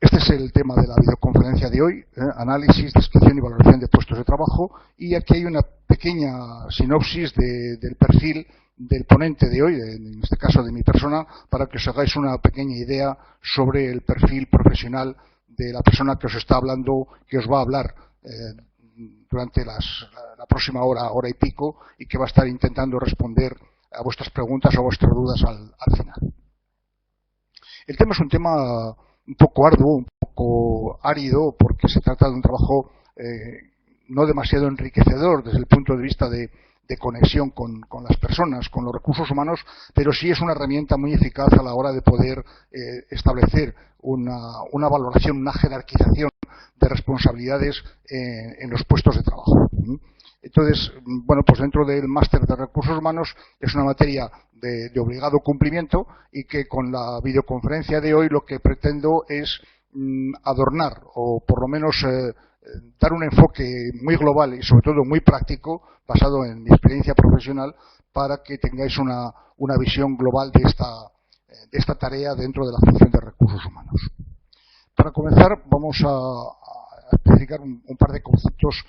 Este es el tema de la videoconferencia de hoy, análisis, descripción y valoración de puestos de trabajo, y aquí hay una pequeña sinopsis del perfil del ponente de hoy, en este caso de mi persona, para que os hagáis una pequeña idea sobre el perfil profesional de la persona que os está hablando, que os va a hablar durante la próxima hora y pico, y que va a estar intentando responder a vuestras preguntas o a vuestras dudas al final. El tema es un tema un poco arduo, un poco árido, porque se trata de un trabajo no demasiado enriquecedor desde el punto de vista de conexión con las personas, con los recursos humanos, pero sí es una herramienta muy eficaz a la hora de poder establecer una valoración, una jerarquización de responsabilidades en los puestos de trabajo. Entonces, bueno, pues dentro del máster de recursos humanos es una materia de obligado cumplimiento, y que con la videoconferencia de hoy lo que pretendo es adornar, o por lo menos dar un enfoque muy global y sobre todo muy práctico, basado en mi experiencia profesional, para que tengáis una visión global de esta tarea dentro de la función de recursos humanos. Para comenzar, vamos a especificar un par de conceptos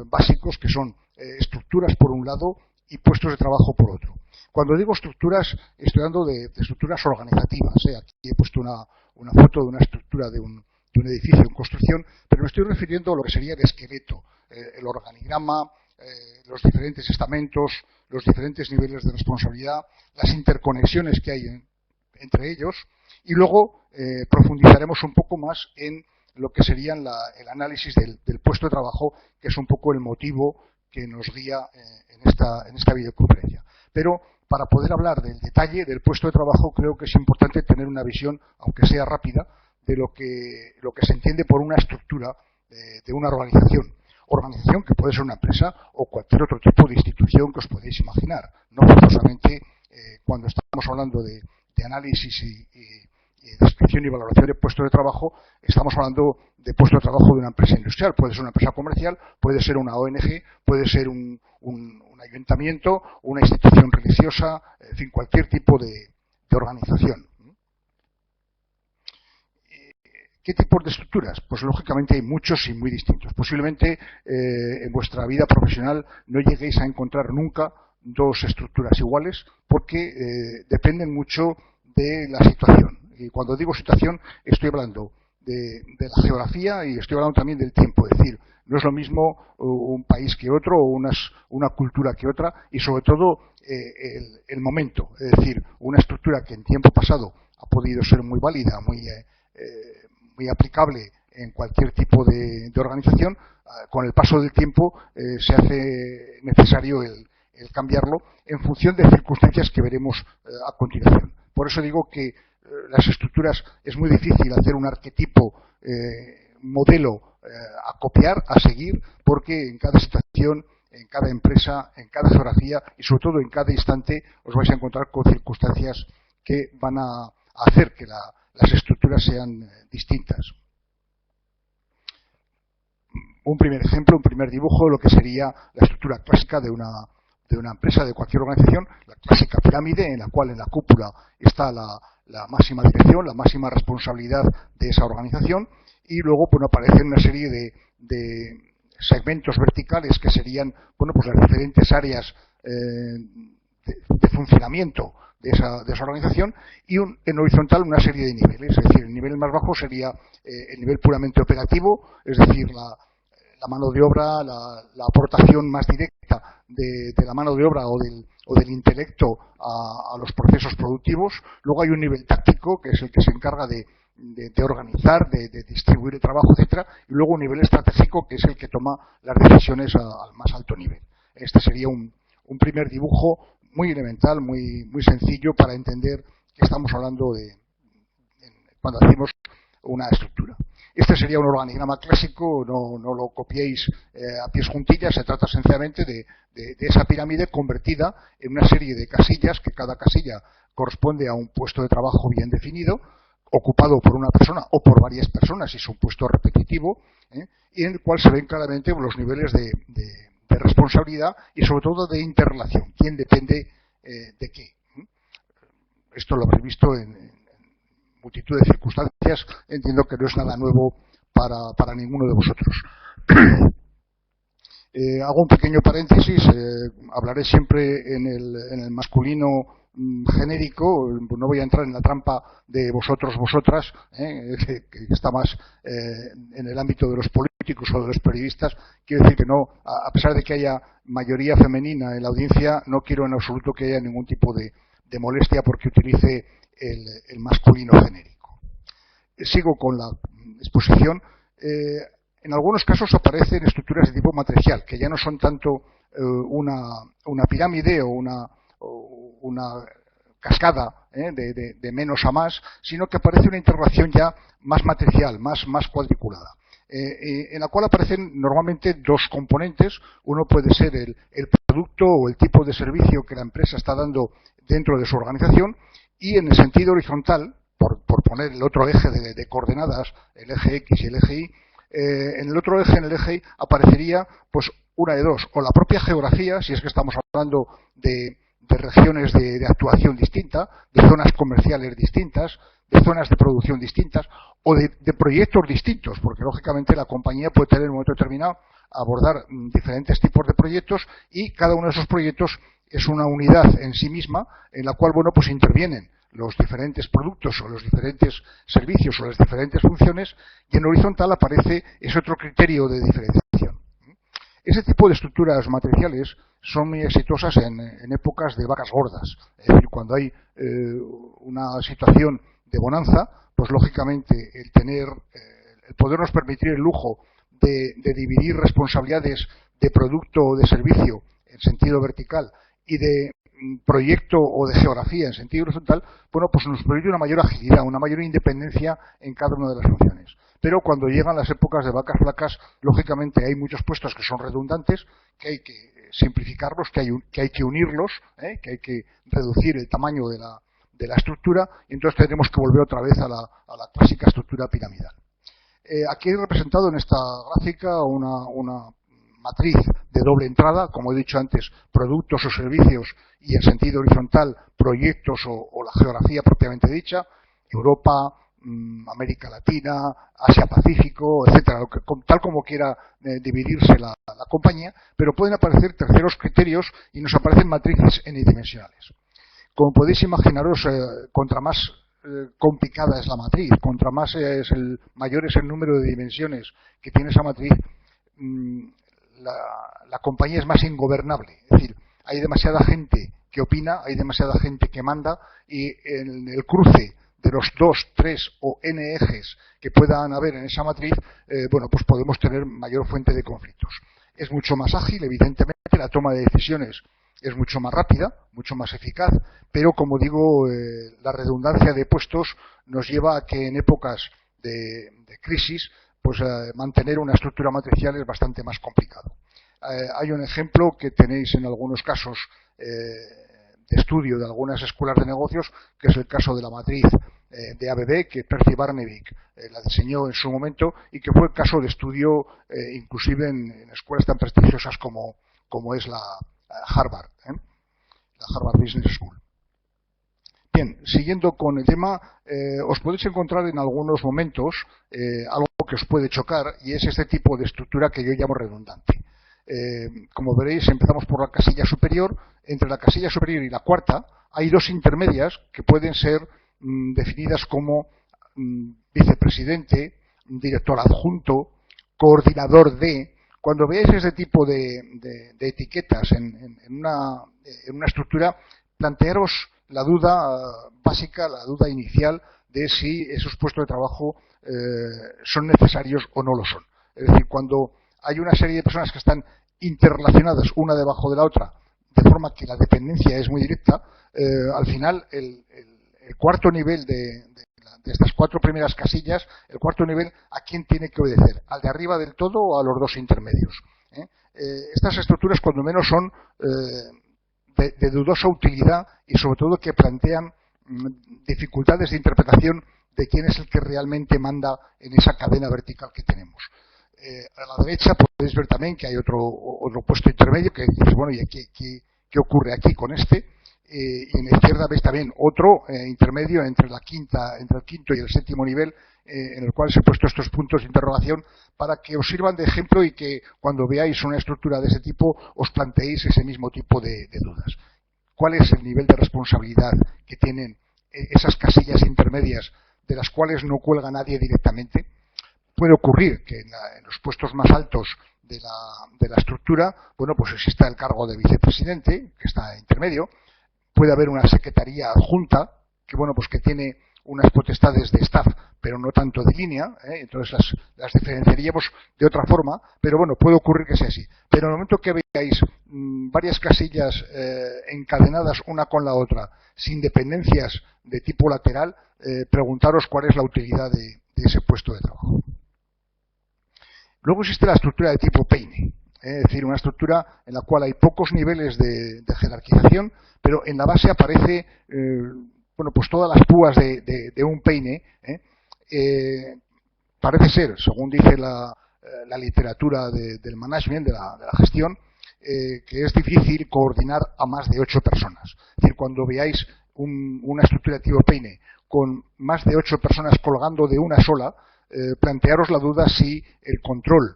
básicos, que son estructuras por un lado y puestos de trabajo por otro. Cuando digo estructuras, estoy hablando de estructuras organizativas. Aquí he puesto una foto de una estructura de un edificio en construcción, pero me estoy refiriendo a lo que sería el esqueleto, el organigrama, los diferentes estamentos, los diferentes niveles de responsabilidad, las interconexiones que hay entre ellos, y luego profundizaremos un poco más en lo que sería el análisis del puesto de trabajo, que es un poco el motivo que nos guía en esta videoconferencia. Pero para poder hablar del detalle del puesto de trabajo, creo que es importante tener una visión, aunque sea rápida, de lo que se entiende por una estructura de una organización. Organización que puede ser una empresa o cualquier otro tipo de institución que os podéis imaginar. No forzosamente, cuando estamos hablando de análisis y descripción y valoración de puestos de trabajo, estamos hablando de puesto de trabajo de una empresa industrial. Puede ser una empresa comercial, puede ser una ONG, puede ser un ayuntamiento, una institución religiosa, en fin, cualquier tipo de organización. ¿Qué tipos de estructuras? Pues lógicamente hay muchos y muy distintos. Posiblemente en vuestra vida profesional no lleguéis a encontrar nunca dos estructuras iguales, porque dependen mucho de la situación. Y cuando digo situación, estoy hablando de la geografía y estoy hablando también del tiempo. Es decir, no es lo mismo un país que otro, o una cultura que otra, y sobre todo el momento. Es decir, una estructura que en tiempo pasado ha podido ser muy válida, muy aplicable en cualquier tipo de organización, con el paso del tiempo se hace necesario el cambiarlo en función de circunstancias que veremos a continuación. Por eso digo que las estructuras es muy difícil hacer un arquetipo, modelo a copiar, a seguir, porque en cada situación, en cada empresa, en cada geografía y sobre todo en cada instante os vais a encontrar con circunstancias que van a hacer que las estructuras sean distintas. Un primer ejemplo, un primer dibujo, lo que sería la estructura clásica de una empresa, de cualquier organización, la clásica pirámide, en la cual en la cúpula está la máxima dirección, la máxima responsabilidad de esa organización, y luego aparecen una serie de segmentos verticales que serían pues las diferentes áreas de funcionamiento de esa organización, y en horizontal una serie de niveles. Es decir, el nivel más bajo sería el nivel puramente operativo, es decir, la mano de obra, la aportación más directa de la mano de obra o del intelecto a los procesos productivos. Luego hay un nivel táctico, que es el que se encarga de organizar, de distribuir el trabajo, etcétera, y luego un nivel estratégico, que es el que toma las decisiones al más alto nivel. Este sería un primer dibujo muy elemental, muy sencillo para entender que estamos hablando cuando hacemos una estructura. Este sería un organigrama clásico, no lo copiéis a pies juntillas. Se trata sencillamente de esa pirámide convertida en una serie de casillas, que cada casilla corresponde a un puesto de trabajo bien definido, ocupado por una persona o por varias personas, si es un puesto repetitivo, y en el cual se ven claramente los niveles de responsabilidad y sobre todo de interrelación, quién depende de qué. Esto lo habréis visto en multitud de circunstancias, entiendo que no es nada nuevo para ninguno de vosotros. Hago un pequeño paréntesis, hablaré siempre en el masculino genérico, no voy a entrar en la trampa de vosotros, vosotras, que está más en el ámbito de los políticos o de los periodistas. Quiero decir que no, a pesar de que haya mayoría femenina en la audiencia, no quiero en absoluto que haya ningún tipo de molestia porque utilice el masculino genérico. Sigo con la exposición. En algunos casos aparecen estructuras de tipo matricial, que ya no son tanto una pirámide o una cascada de menos a más, sino que aparece una interrelación ya más matricial, más cuadriculada, en la cual aparecen normalmente dos componentes. Uno puede ser el producto o el tipo de servicio que la empresa está dando dentro de su organización, y en el sentido horizontal, por poner el otro eje de coordenadas, el eje X y el eje Y, en el otro eje, en el eje Y, aparecería pues una de dos, o la propia geografía, si es que estamos hablando de regiones de actuación distinta, de zonas comerciales distintas, de zonas de producción distintas, o de proyectos distintos, porque lógicamente la compañía puede tener en un momento determinado abordar diferentes tipos de proyectos, y cada uno de esos proyectos es una unidad en sí misma en la cual, bueno, pues intervienen los diferentes productos o los diferentes servicios o las diferentes funciones, y en horizontal aparece ese otro criterio de diferenciación. Ese tipo de estructuras matriciales son muy exitosas en épocas de vacas gordas, es decir, cuando hay una situación de bonanza, pues lógicamente el podernos permitir el lujo de dividir responsabilidades de producto o de servicio en sentido vertical y de proyecto o de geografía en sentido horizontal, bueno, pues nos permite una mayor agilidad, una mayor independencia en cada una de las funciones. Pero cuando llegan las épocas de vacas flacas, lógicamente hay muchos puestos que son redundantes, que hay que simplificarlos, que hay que unirlos, que hay que reducir el tamaño de la estructura, y entonces tendremos que volver otra vez a la clásica estructura piramidal. Aquí he representado en esta gráfica una matriz de doble entrada, como he dicho antes, productos o servicios, y en sentido horizontal, proyectos o la geografía propiamente dicha, Europa, América Latina, Asia-Pacífico, etcétera, tal como quiera dividirse la compañía, pero pueden aparecer terceros criterios y nos aparecen matrices n-dimensionales. Como podéis imaginaros, contra más complicada es la matriz, contra más mayor es el número de dimensiones que tiene esa matriz, la compañía es más ingobernable. Es decir, hay demasiada gente que opina, hay demasiada gente que manda, y en el cruce de los 2, 3 o n ejes que puedan haber en esa matriz, bueno, pues podemos tener mayor fuente de conflictos. Es mucho más ágil, evidentemente, la toma de decisiones es mucho más rápida, mucho más eficaz, pero como digo, la redundancia de puestos nos lleva a que en épocas de crisis, pues mantener una estructura matricial es bastante más complicado. Hay un ejemplo que tenéis en algunos casos de estudio de algunas escuelas de negocios, que es el caso de la matriz de ABB, que Percy Barnevik la diseñó en su momento, y que fue el caso de estudio inclusive en escuelas tan prestigiosas como es la Harvard, la Harvard Business School. Bien, siguiendo con el tema, os podéis encontrar en algunos momentos algo que os puede chocar, y es este tipo de estructura que yo llamo redundante. Como veréis, empezamos por la casilla superior. Entre la casilla superior y la cuarta hay dos intermedias que pueden ser definidas como vicepresidente, director adjunto, coordinador de. Cuando veáis ese tipo de etiquetas en una estructura, plantearos la duda básica, la duda inicial de si esos puestos de trabajo son necesarios o no lo son. Es decir, cuando hay una serie de personas que están interrelacionadas una debajo de la otra, de forma que la dependencia es muy directa, al final el cuarto nivel de estas cuatro primeras casillas, el cuarto nivel, ¿a quién tiene que obedecer? ¿Al de arriba del todo o a los dos intermedios? Estas estructuras, cuando menos, son de dudosa utilidad, y sobre todo que plantean dificultades de interpretación de quién es el que realmente manda en esa cadena vertical que tenemos. A la derecha podéis ver también que hay otro puesto intermedio que dices, bueno, ¿y qué ocurre aquí con este? Y en la izquierda veis también otro intermedio entre el quinto y el séptimo nivel, en el cual os he puesto estos puntos de interrogación para que os sirvan de ejemplo y que cuando veáis una estructura de ese tipo os planteéis ese mismo tipo de dudas. ¿Cuál es el nivel de responsabilidad que tienen esas casillas intermedias de las cuales no cuelga nadie directamente? Puede ocurrir que en los puestos más altos de la estructura, bueno, pues exista el cargo de vicepresidente, que está intermedio. Puede haber una secretaría adjunta, que bueno, pues que tiene unas potestades de staff, pero no tanto de línea, entonces las diferenciaríamos de otra forma, pero bueno, puede ocurrir que sea así. Pero en el momento que veáis varias casillas encadenadas una con la otra, sin dependencias de tipo lateral, preguntaros cuál es la utilidad de ese puesto de trabajo. Luego existe la estructura de tipo peine, es decir, una estructura en la cual hay pocos niveles de jerarquización, pero en la base aparece bueno, pues todas las púas de un peine. Parece ser, según dice la literatura del management, de la gestión, que es difícil coordinar a más de 8 personas. Es decir, cuando veáis una estructura de tipo peine con más de 8 personas colgando de una sola, plantearos la duda si el control,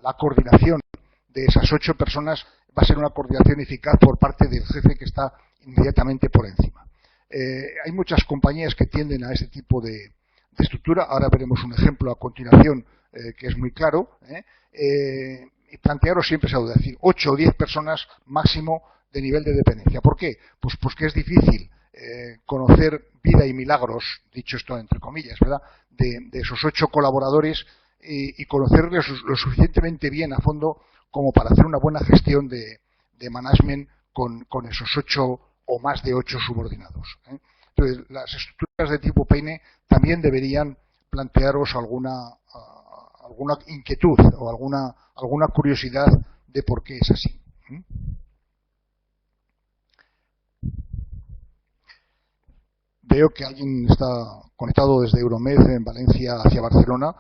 la coordinación de esas 8 personas va a ser una coordinación eficaz por parte del jefe que está inmediatamente por encima. Hay muchas compañías que tienden a este tipo de estructura. Ahora veremos un ejemplo a continuación que es muy claro. Y plantearos siempre esa duda, es decir, 8 o 10 personas máximo de nivel de dependencia. ¿Por qué? Pues porque es difícil conocer vida y milagros, dicho esto entre comillas, ¿verdad?, de esos 8 colaboradores y conocerles lo suficientemente bien a fondo como para hacer una buena gestión de management con esos 8 o más de 8 subordinados. Entonces, las estructuras de tipo peine también deberían plantearos alguna inquietud o alguna curiosidad de por qué es así. Veo que alguien está conectado desde Euromed en Valencia hacia Barcelona.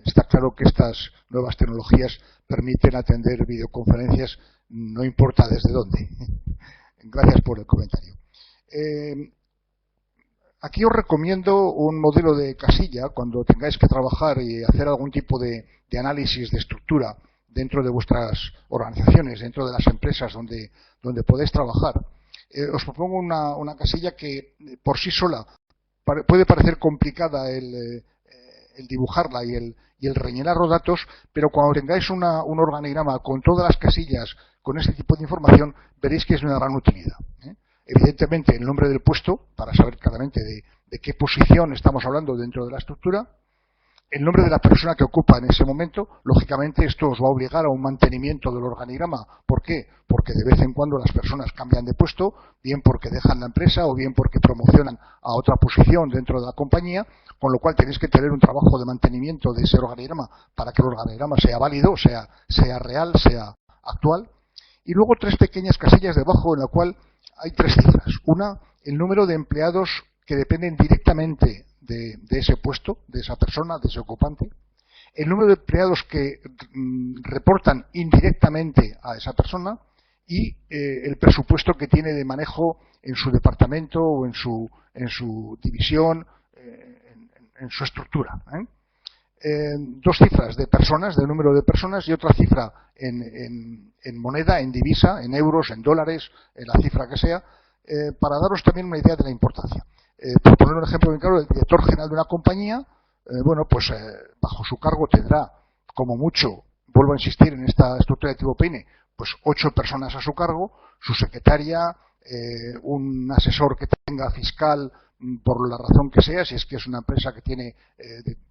Está claro que estas nuevas tecnologías permiten atender videoconferencias, no importa desde dónde. Gracias por el comentario. Aquí os recomiendo un modelo de casilla cuando tengáis que trabajar y hacer algún tipo de análisis de estructura dentro de vuestras organizaciones, dentro de las empresas donde podéis trabajar. Os propongo una casilla que por sí sola puede parecer complicada el dibujarla y el rellenar los datos, pero cuando tengáis un organigrama con todas las casillas con este tipo de información, veréis que es de una gran utilidad. Evidentemente, el nombre del puesto, para saber claramente de qué posición estamos hablando dentro de la estructura. El nombre de la persona que ocupa en ese momento, lógicamente esto os va a obligar a un mantenimiento del organigrama. ¿Por qué? Porque de vez en cuando las personas cambian de puesto, bien porque dejan la empresa o bien porque promocionan a otra posición dentro de la compañía, con lo cual tenéis que tener un trabajo de mantenimiento de ese organigrama para que el organigrama sea válido, sea real, sea actual. Y luego 3 pequeñas casillas debajo en la cual hay 3 cifras. Una, el número de empleados que dependen directamente de ese puesto, de esa persona, de ese ocupante, el número de empleados que reportan indirectamente a esa persona y el presupuesto que tiene de manejo en su departamento o en su división, en su estructura. 2 cifras de personas, de número de personas, y otra cifra en moneda, en divisa, en euros, en dólares, en la cifra que sea, para daros también una idea de la importancia. Por poner un ejemplo muy claro, el director general de una compañía, bueno, pues bajo su cargo tendrá, como mucho, vuelvo a insistir en esta estructura de tipo peine, pues 8 personas a su cargo, su secretaria, un asesor que tenga fiscal, por la razón que sea, si es que es una empresa que tiene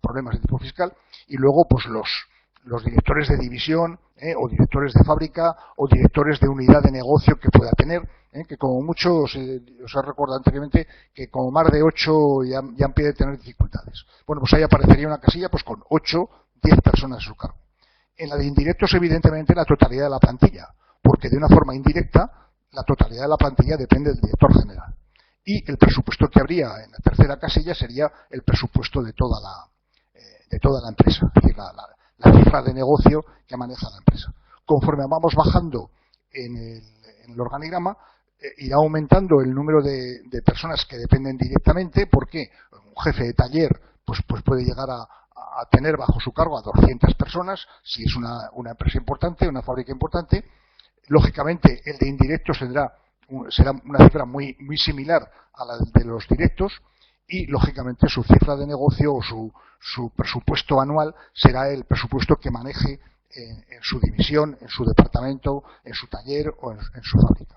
problemas de tipo fiscal, y luego pues los directores de división, o directores de fábrica, o directores de unidad de negocio que pueda tener, que como mucho os he recordado anteriormente que como más de 8 ya empieza a tener dificultades. Bueno, pues ahí aparecería una casilla pues con 8, 10 personas a su cargo. En la de indirectos, evidentemente, la totalidad de la plantilla, porque de una forma indirecta, la totalidad de la plantilla depende del director general. Y el presupuesto que habría en la tercera casilla sería el presupuesto de toda la empresa, es decir, la cifra de negocio que maneja la empresa. Conforme vamos bajando en el organigrama, irá aumentando el número de personas que dependen directamente, porque un jefe de taller pues puede llegar a tener bajo su cargo a 200 personas, si es una empresa importante, una fábrica importante. Lógicamente, el de indirectos será una cifra muy similar a la de los directos, y lógicamente su cifra de negocio o su presupuesto anual será el presupuesto que maneje en su división, en su departamento, en su taller o en su fábrica.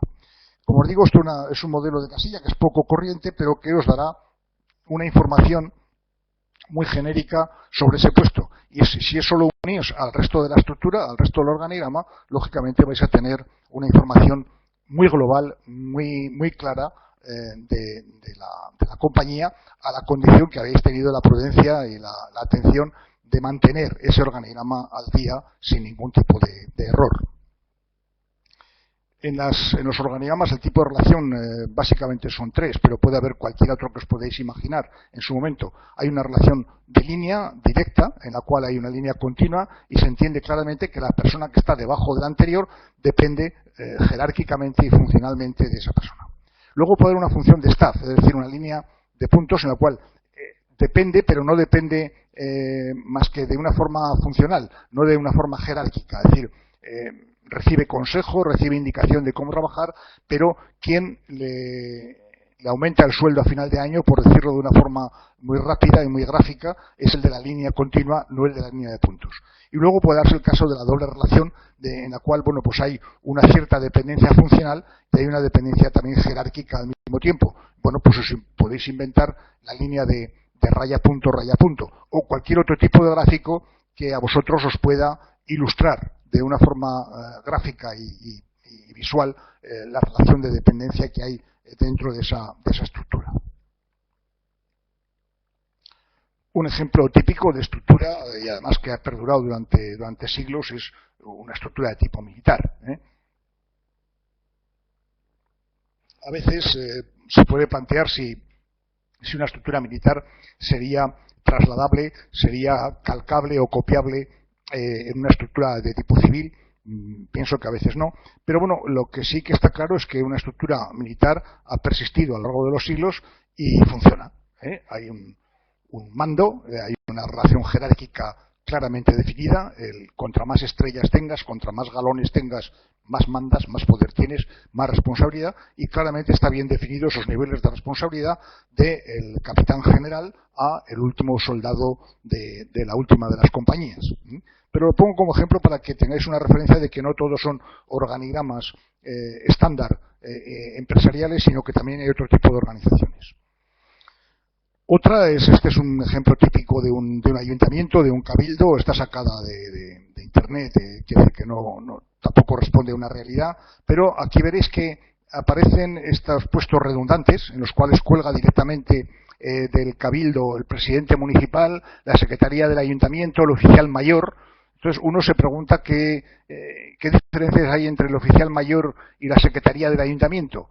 Como os digo, esto es un modelo de casilla que es poco corriente, pero que os dará una información muy genérica sobre ese puesto. Y si eso lo unís al resto de la estructura, al resto del organigrama, lógicamente vais a tener una información muy global, muy clara de la compañía, a la condición que habéis tenido la prudencia y la atención de mantener ese organigrama al día sin ningún tipo de error. En los organigramas el tipo de relación básicamente son tres, pero puede haber cualquier otro que os podéis imaginar en su momento. Hay una relación de línea directa, en la cual hay una línea continua y se entiende claramente que la persona que está debajo de la anterior depende jerárquicamente y funcionalmente de esa persona. Luego puede haber una función de staff, es decir, una línea de puntos en la cual depende, pero no depende más que de una forma funcional, no de una forma jerárquica. Es decir, recibe consejo, recibe indicación de cómo trabajar, pero quien le aumenta el sueldo a final de año, por decirlo de una forma muy rápida y muy gráfica, es el de la línea continua, no el de la línea de puntos. Y luego puede darse el caso de la doble relación, en la cual, bueno, pues hay una cierta dependencia funcional y hay una dependencia también jerárquica al mismo tiempo. Bueno, pues os podéis inventar la línea de raya punto, o cualquier otro tipo de gráfico que a vosotros os pueda ilustrar de una forma gráfica y visual la relación de dependencia que hay dentro de esa estructura. Un ejemplo típico de estructura, y además que ha perdurado durante siglos, es una estructura de tipo militar. A veces se puede plantear si una estructura militar sería trasladable, sería calcable o copiable en una estructura de tipo civil. Pienso que a veces no, pero bueno, lo que sí que está claro es que una estructura militar ha persistido a lo largo de los siglos y funciona. Hay un mando, hay una relación jerárquica claramente definida. Contra más estrellas tengas, contra más galones tengas, más mandas, más poder tienes, más responsabilidad, y claramente está bien definido esos niveles de responsabilidad del capitán general a el último soldado de la última de las compañías. Pero lo pongo como ejemplo para que tengáis una referencia de que no todos son organigramas estándar empresariales, sino que también hay otro tipo de organizaciones. Este es un ejemplo típico de un ayuntamiento, de un cabildo. Está sacada de internet, quiere decir que tampoco responde a una realidad, pero aquí veréis que aparecen estos puestos redundantes en los cuales cuelga directamente del cabildo el presidente municipal, la secretaría del ayuntamiento, el oficial mayor. Entonces uno se pregunta qué diferencias hay entre el oficial mayor y la secretaría del ayuntamiento.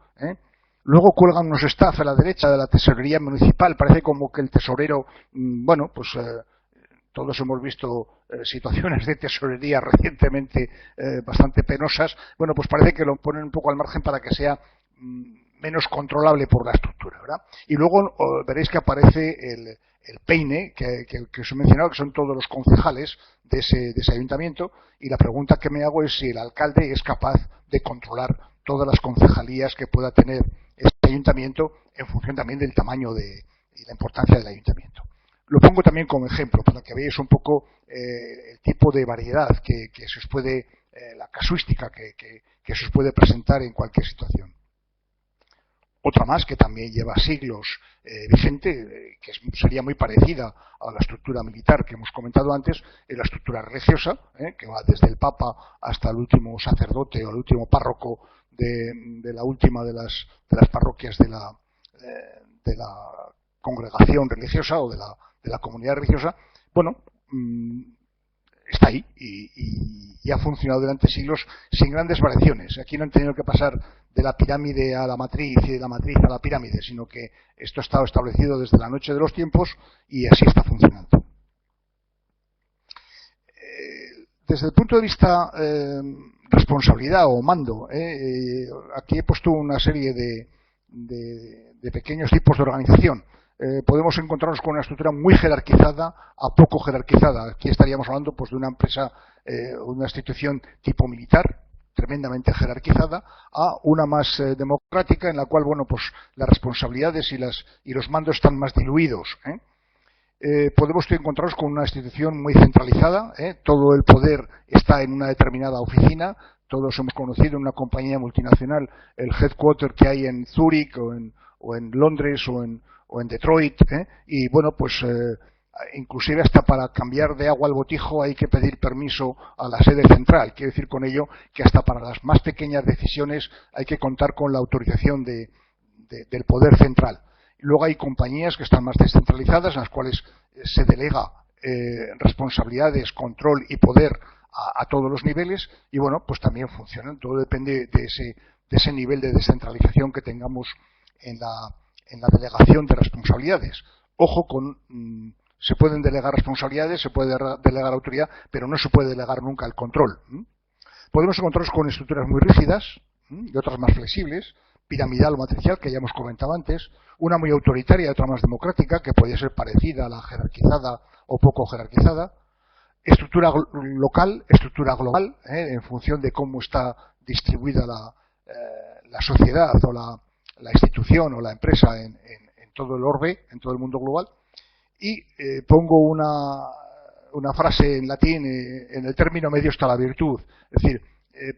Luego cuelgan unos staff a la derecha de la tesorería municipal. Parece como que el tesorero, bueno, pues todos hemos visto situaciones de tesorería recientemente bastante penosas. Bueno, pues parece que lo ponen un poco al margen para que sea menos controlable por la estructura, ¿verdad? Y luego veréis que aparece el peine que os he mencionado, que son todos los concejales de ese ayuntamiento, y la pregunta que me hago es si el alcalde es capaz de controlar todas las concejalías que pueda tener este ayuntamiento en función también del tamaño y la importancia del ayuntamiento. Lo pongo también como ejemplo para que veáis un poco el tipo de variedad que se os puede, la casuística que se os puede presentar en cualquier situación. Otra más que también lleva siglos vigente, que sería muy parecida a la estructura militar que hemos comentado antes, es la estructura religiosa, que va desde el Papa hasta el último sacerdote o el último párroco de la última de las parroquias de la congregación religiosa o de la comunidad religiosa. Bueno, está ahí y ha funcionado durante siglos sin grandes variaciones. Aquí no han tenido que pasar de la pirámide a la matriz y de la matriz a la pirámide, sino que esto ha estado establecido desde la noche de los tiempos y así está funcionando. Desde el punto de vista responsabilidad o mando, aquí he puesto una serie de pequeños tipos de organización. Podemos encontrarnos con una estructura muy jerarquizada a poco jerarquizada. Aquí estaríamos hablando pues de una empresa, una institución tipo militar, tremendamente jerarquizada, a una más democrática, en la cual, bueno, pues las responsabilidades y los mandos están más diluidos. Podemos encontrarnos con una institución muy centralizada, todo el poder está en una determinada oficina. Todos hemos conocido en una compañía multinacional el headquarter que hay en Zúrich o en Londres o en Detroit, y bueno, pues inclusive hasta para cambiar de agua al botijo hay que pedir permiso a la sede central. Quiero decir con ello que hasta para las más pequeñas decisiones hay que contar con la autorización del poder central. Luego hay compañías que están más descentralizadas, en las cuales se delega responsabilidades, control y poder a todos los niveles, y bueno, pues también funcionan. Todo depende de ese nivel de descentralización que tengamos en la delegación de responsabilidades. Ojo se pueden delegar responsabilidades, se puede delegar autoridad, pero no se puede delegar nunca el control. Podemos encontrarnos con estructuras muy rígidas y otras más flexibles, piramidal o matricial, que ya hemos comentado antes, una muy autoritaria y otra más democrática, que podría ser parecida a la jerarquizada o poco jerarquizada, estructura local, estructura global, en función de cómo está distribuida la sociedad o la institución o la empresa en todo el orbe, en todo el mundo global. Y pongo una frase en latín: en el término medio está la virtud. Es decir,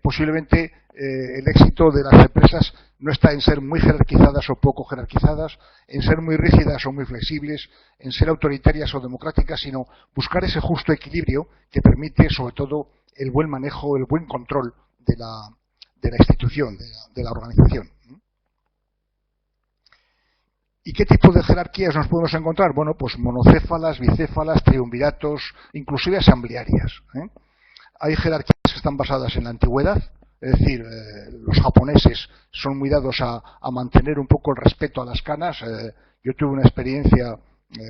posiblemente el éxito de las empresas no está en ser muy jerarquizadas o poco jerarquizadas, en ser muy rígidas o muy flexibles, en ser autoritarias o democráticas, sino buscar ese justo equilibrio que permite sobre todo el buen manejo, el buen control de la institución, de la organización. ¿Y qué tipo de jerarquías nos podemos encontrar? Bueno, pues monocéfalas, bicéfalas, triunviratos, inclusive asamblearias. Hay jerarquías que están basadas en la antigüedad, es decir, los japoneses son muy dados a mantener un poco el respeto a las canas. Yo tuve una experiencia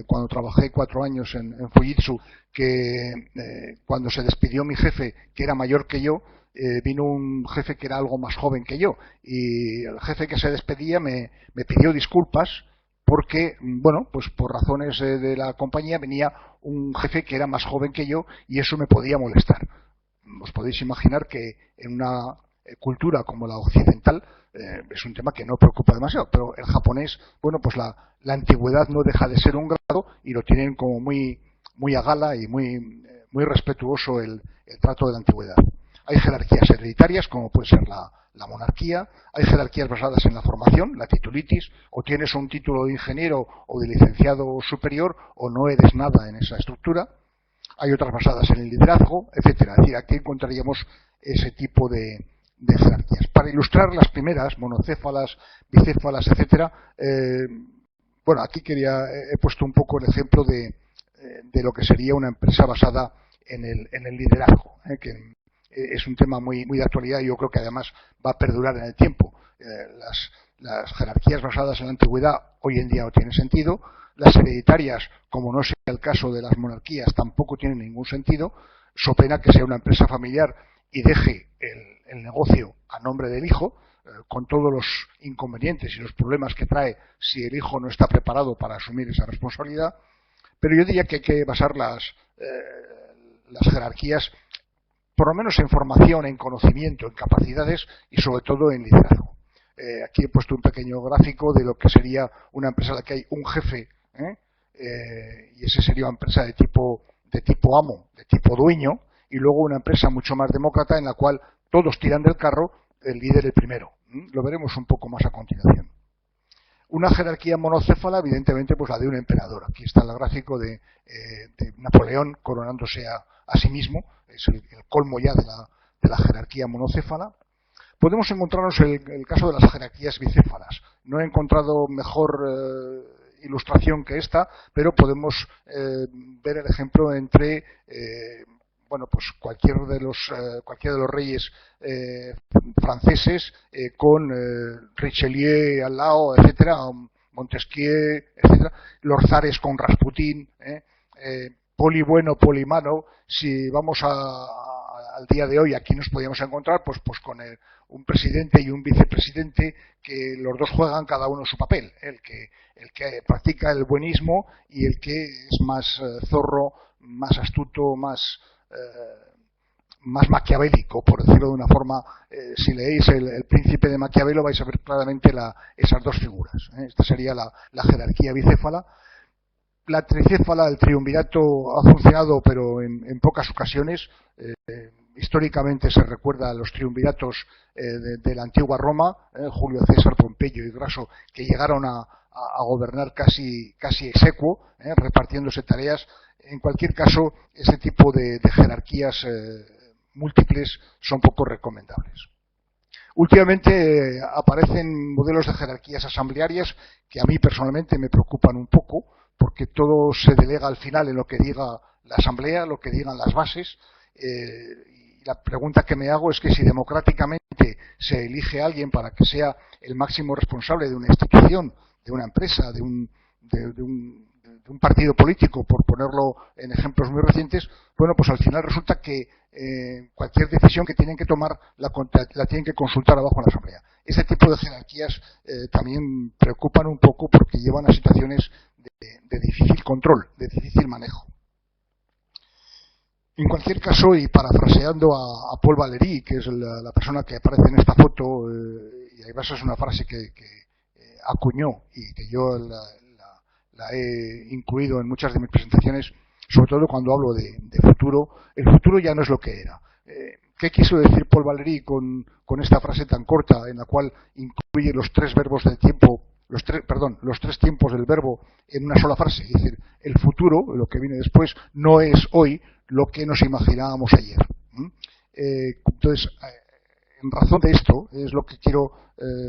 cuando trabajé 4 años en Fujitsu, que cuando se despidió mi jefe, que era mayor que yo, vino un jefe que era algo más joven que yo, y el jefe que se despedía me pidió disculpas porque, bueno, pues por razones de la compañía venía un jefe que era más joven que yo y eso me podía molestar. Os podéis imaginar que en una cultura como la occidental es un tema que no preocupa demasiado, pero el japonés, bueno, pues la antigüedad no deja de ser un grado y lo tienen como muy a gala y muy respetuoso el trato de la antigüedad. Hay jerarquías hereditarias, como puede ser la monarquía. Hay jerarquías basadas en la formación, la titulitis: o tienes un título de ingeniero o de licenciado superior o no eres nada en esa estructura. Hay otras basadas en el liderazgo, etcétera. Es decir, aquí encontraríamos ese tipo de jerarquías. Para ilustrar las primeras, monocéfalas, bicéfalas, etcétera, bueno, aquí he puesto un poco el ejemplo de lo que sería una empresa basada en el liderazgo, que es un tema muy de actualidad y yo creo que además va a perdurar en el tiempo. Las jerarquías basadas en la antigüedad hoy en día no tienen sentido. Las hereditarias, como no sea el caso de las monarquías, tampoco tienen ningún sentido, so pena que sea una empresa familiar y deje el negocio a nombre del hijo, con todos los inconvenientes y los problemas que trae si el hijo no está preparado para asumir esa responsabilidad. Pero yo diría que hay que basar las jerarquías por lo menos en formación, en conocimiento, en capacidades y sobre todo en liderazgo. Aquí he puesto un pequeño gráfico de lo que sería una empresa en la que hay un jefe, y ese sería una empresa de tipo amo, de tipo dueño, y luego una empresa mucho más demócrata en la cual todos tiran del carro, el líder el primero. Lo veremos un poco más a continuación. Una jerarquía monocéfala, evidentemente, pues la de un emperador. Aquí está el gráfico de Napoleón coronándose a sí mismo. Es el colmo ya de la jerarquía monocéfala. Podemos encontrarnos el caso de las jerarquías bicéfalas. No he encontrado mejor ilustración que esta, pero podemos ver el ejemplo entre bueno, pues cualquiera de los reyes franceses con Richelieu al lado, etcétera, Montesquieu, etcétera, los zares con Rasputín, poli bueno, poli malo. Si vamos a al día de hoy aquí nos podíamos encontrar pues con un presidente y un vicepresidente que los dos juegan cada uno su papel, el que practica el buenismo y el que es más zorro, más astuto, más maquiavélico, por decirlo de una forma. Si leéis el Príncipe de Maquiavelo vais a ver claramente esas dos figuras. Esta sería la jerarquía bicéfala. La tricéfala, el triunvirato, ha funcionado, pero en pocas ocasiones. Históricamente se recuerda a los triunviratos de la antigua Roma, Julio César, Pompeyo y Graso, que llegaron a gobernar casi exequo, repartiéndose tareas. En cualquier caso, ese tipo de jerarquías múltiples son poco recomendables. Últimamente aparecen modelos de jerarquías asamblearias que a mí personalmente me preocupan un poco, porque todo se delega al final en lo que diga la asamblea, lo que digan las bases. Y la pregunta que me hago es que si democráticamente se elige a alguien para que sea el máximo responsable de una institución, de una empresa, de un partido político, por ponerlo en ejemplos muy recientes, bueno, pues al final resulta que cualquier decisión que tienen que tomar la tienen que consultar abajo en la asamblea. Este tipo de jerarquías también preocupan un poco porque llevan a situaciones de difícil control, de difícil manejo. En cualquier caso, y parafraseando a Paul Valéry, que es la persona que aparece en esta foto, y además es una frase que acuñó y que yo la he incluido en muchas de mis presentaciones, sobre todo cuando hablo de futuro. El futuro ya no es lo que era. ¿Qué quiso decir Paul Valéry con esta frase tan corta, en la cual incluye los tres verbos del tiempo, los tres tiempos del verbo en una sola frase? Es decir, el futuro, lo que viene después, no es hoy lo que nos imaginábamos ayer. Entonces, en razón de esto, es lo que quiero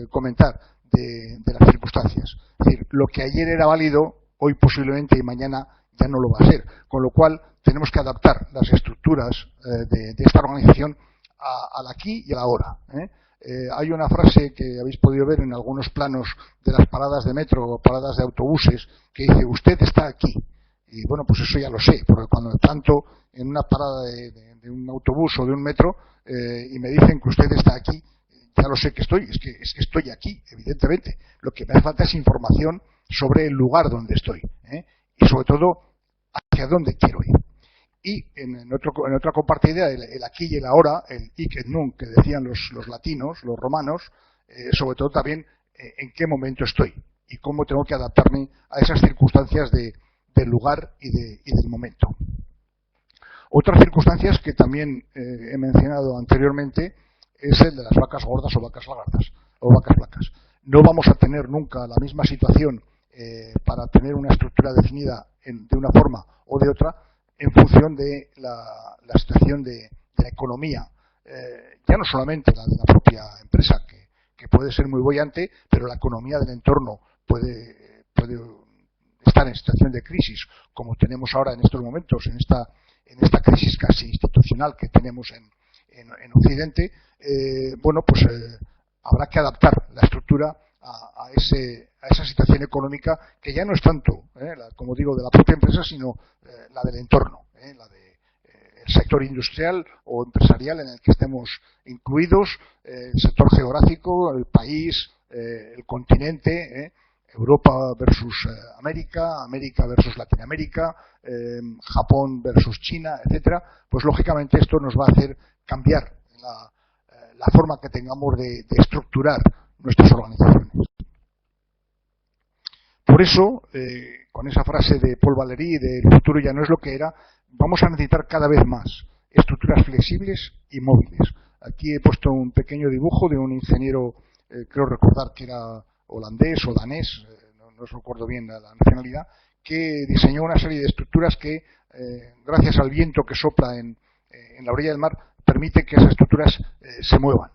comentar de las circunstancias. Es decir, lo que ayer era válido, hoy posiblemente y mañana ya no lo va a ser. Con lo cual, tenemos que adaptar las estructuras de esta organización al aquí y al ahora. Hay una frase que habéis podido ver en algunos planos de las paradas de metro o paradas de autobuses que dice: usted está aquí. Y bueno, pues eso ya lo sé, porque cuando me planto en una parada de un autobús o de un metro y me dicen que usted está aquí, ya lo sé que estoy, es que estoy aquí, evidentemente. Lo que me hace falta es información sobre el lugar donde estoy, y sobre todo hacia dónde quiero ir. Y en otra compartida, el aquí y el ahora, el hic et nunc que decían los latinos, los romanos, sobre todo también en qué momento estoy y cómo tengo que adaptarme a esas circunstancias del lugar y del momento. Otras circunstancias que también he mencionado anteriormente es el de las vacas gordas o vacas lagartas o vacas flacas. No vamos a tener nunca la misma situación para tener una estructura definida de una forma o de otra en función de la situación de la economía, ya no solamente la de la propia empresa, que puede ser muy boyante, pero la economía del entorno puede estar en situación de crisis, como tenemos ahora en estos momentos, en esta crisis casi institucional que tenemos en Occidente. Bueno, pues habrá que adaptar la estructura a esa situación económica que ya no es tanto, como digo, de la propia empresa, sino la del entorno, la del sector industrial o empresarial en el que estemos incluidos, el sector geográfico, el país, el continente, Europa versus América, América versus Latinoamérica, Japón versus China, etcétera. Pues lógicamente esto nos va a hacer cambiar la forma que tengamos de estructurar nuestras organizaciones. Por eso, con esa frase de Paul Valéry del futuro ya no es lo que era, vamos a necesitar cada vez más estructuras flexibles y móviles. Aquí he puesto un pequeño dibujo de un ingeniero, creo recordar que era holandés o danés, no recuerdo bien la nacionalidad, que diseñó una serie de estructuras que, gracias al viento que sopla en la orilla del mar, permite que esas estructuras se muevan.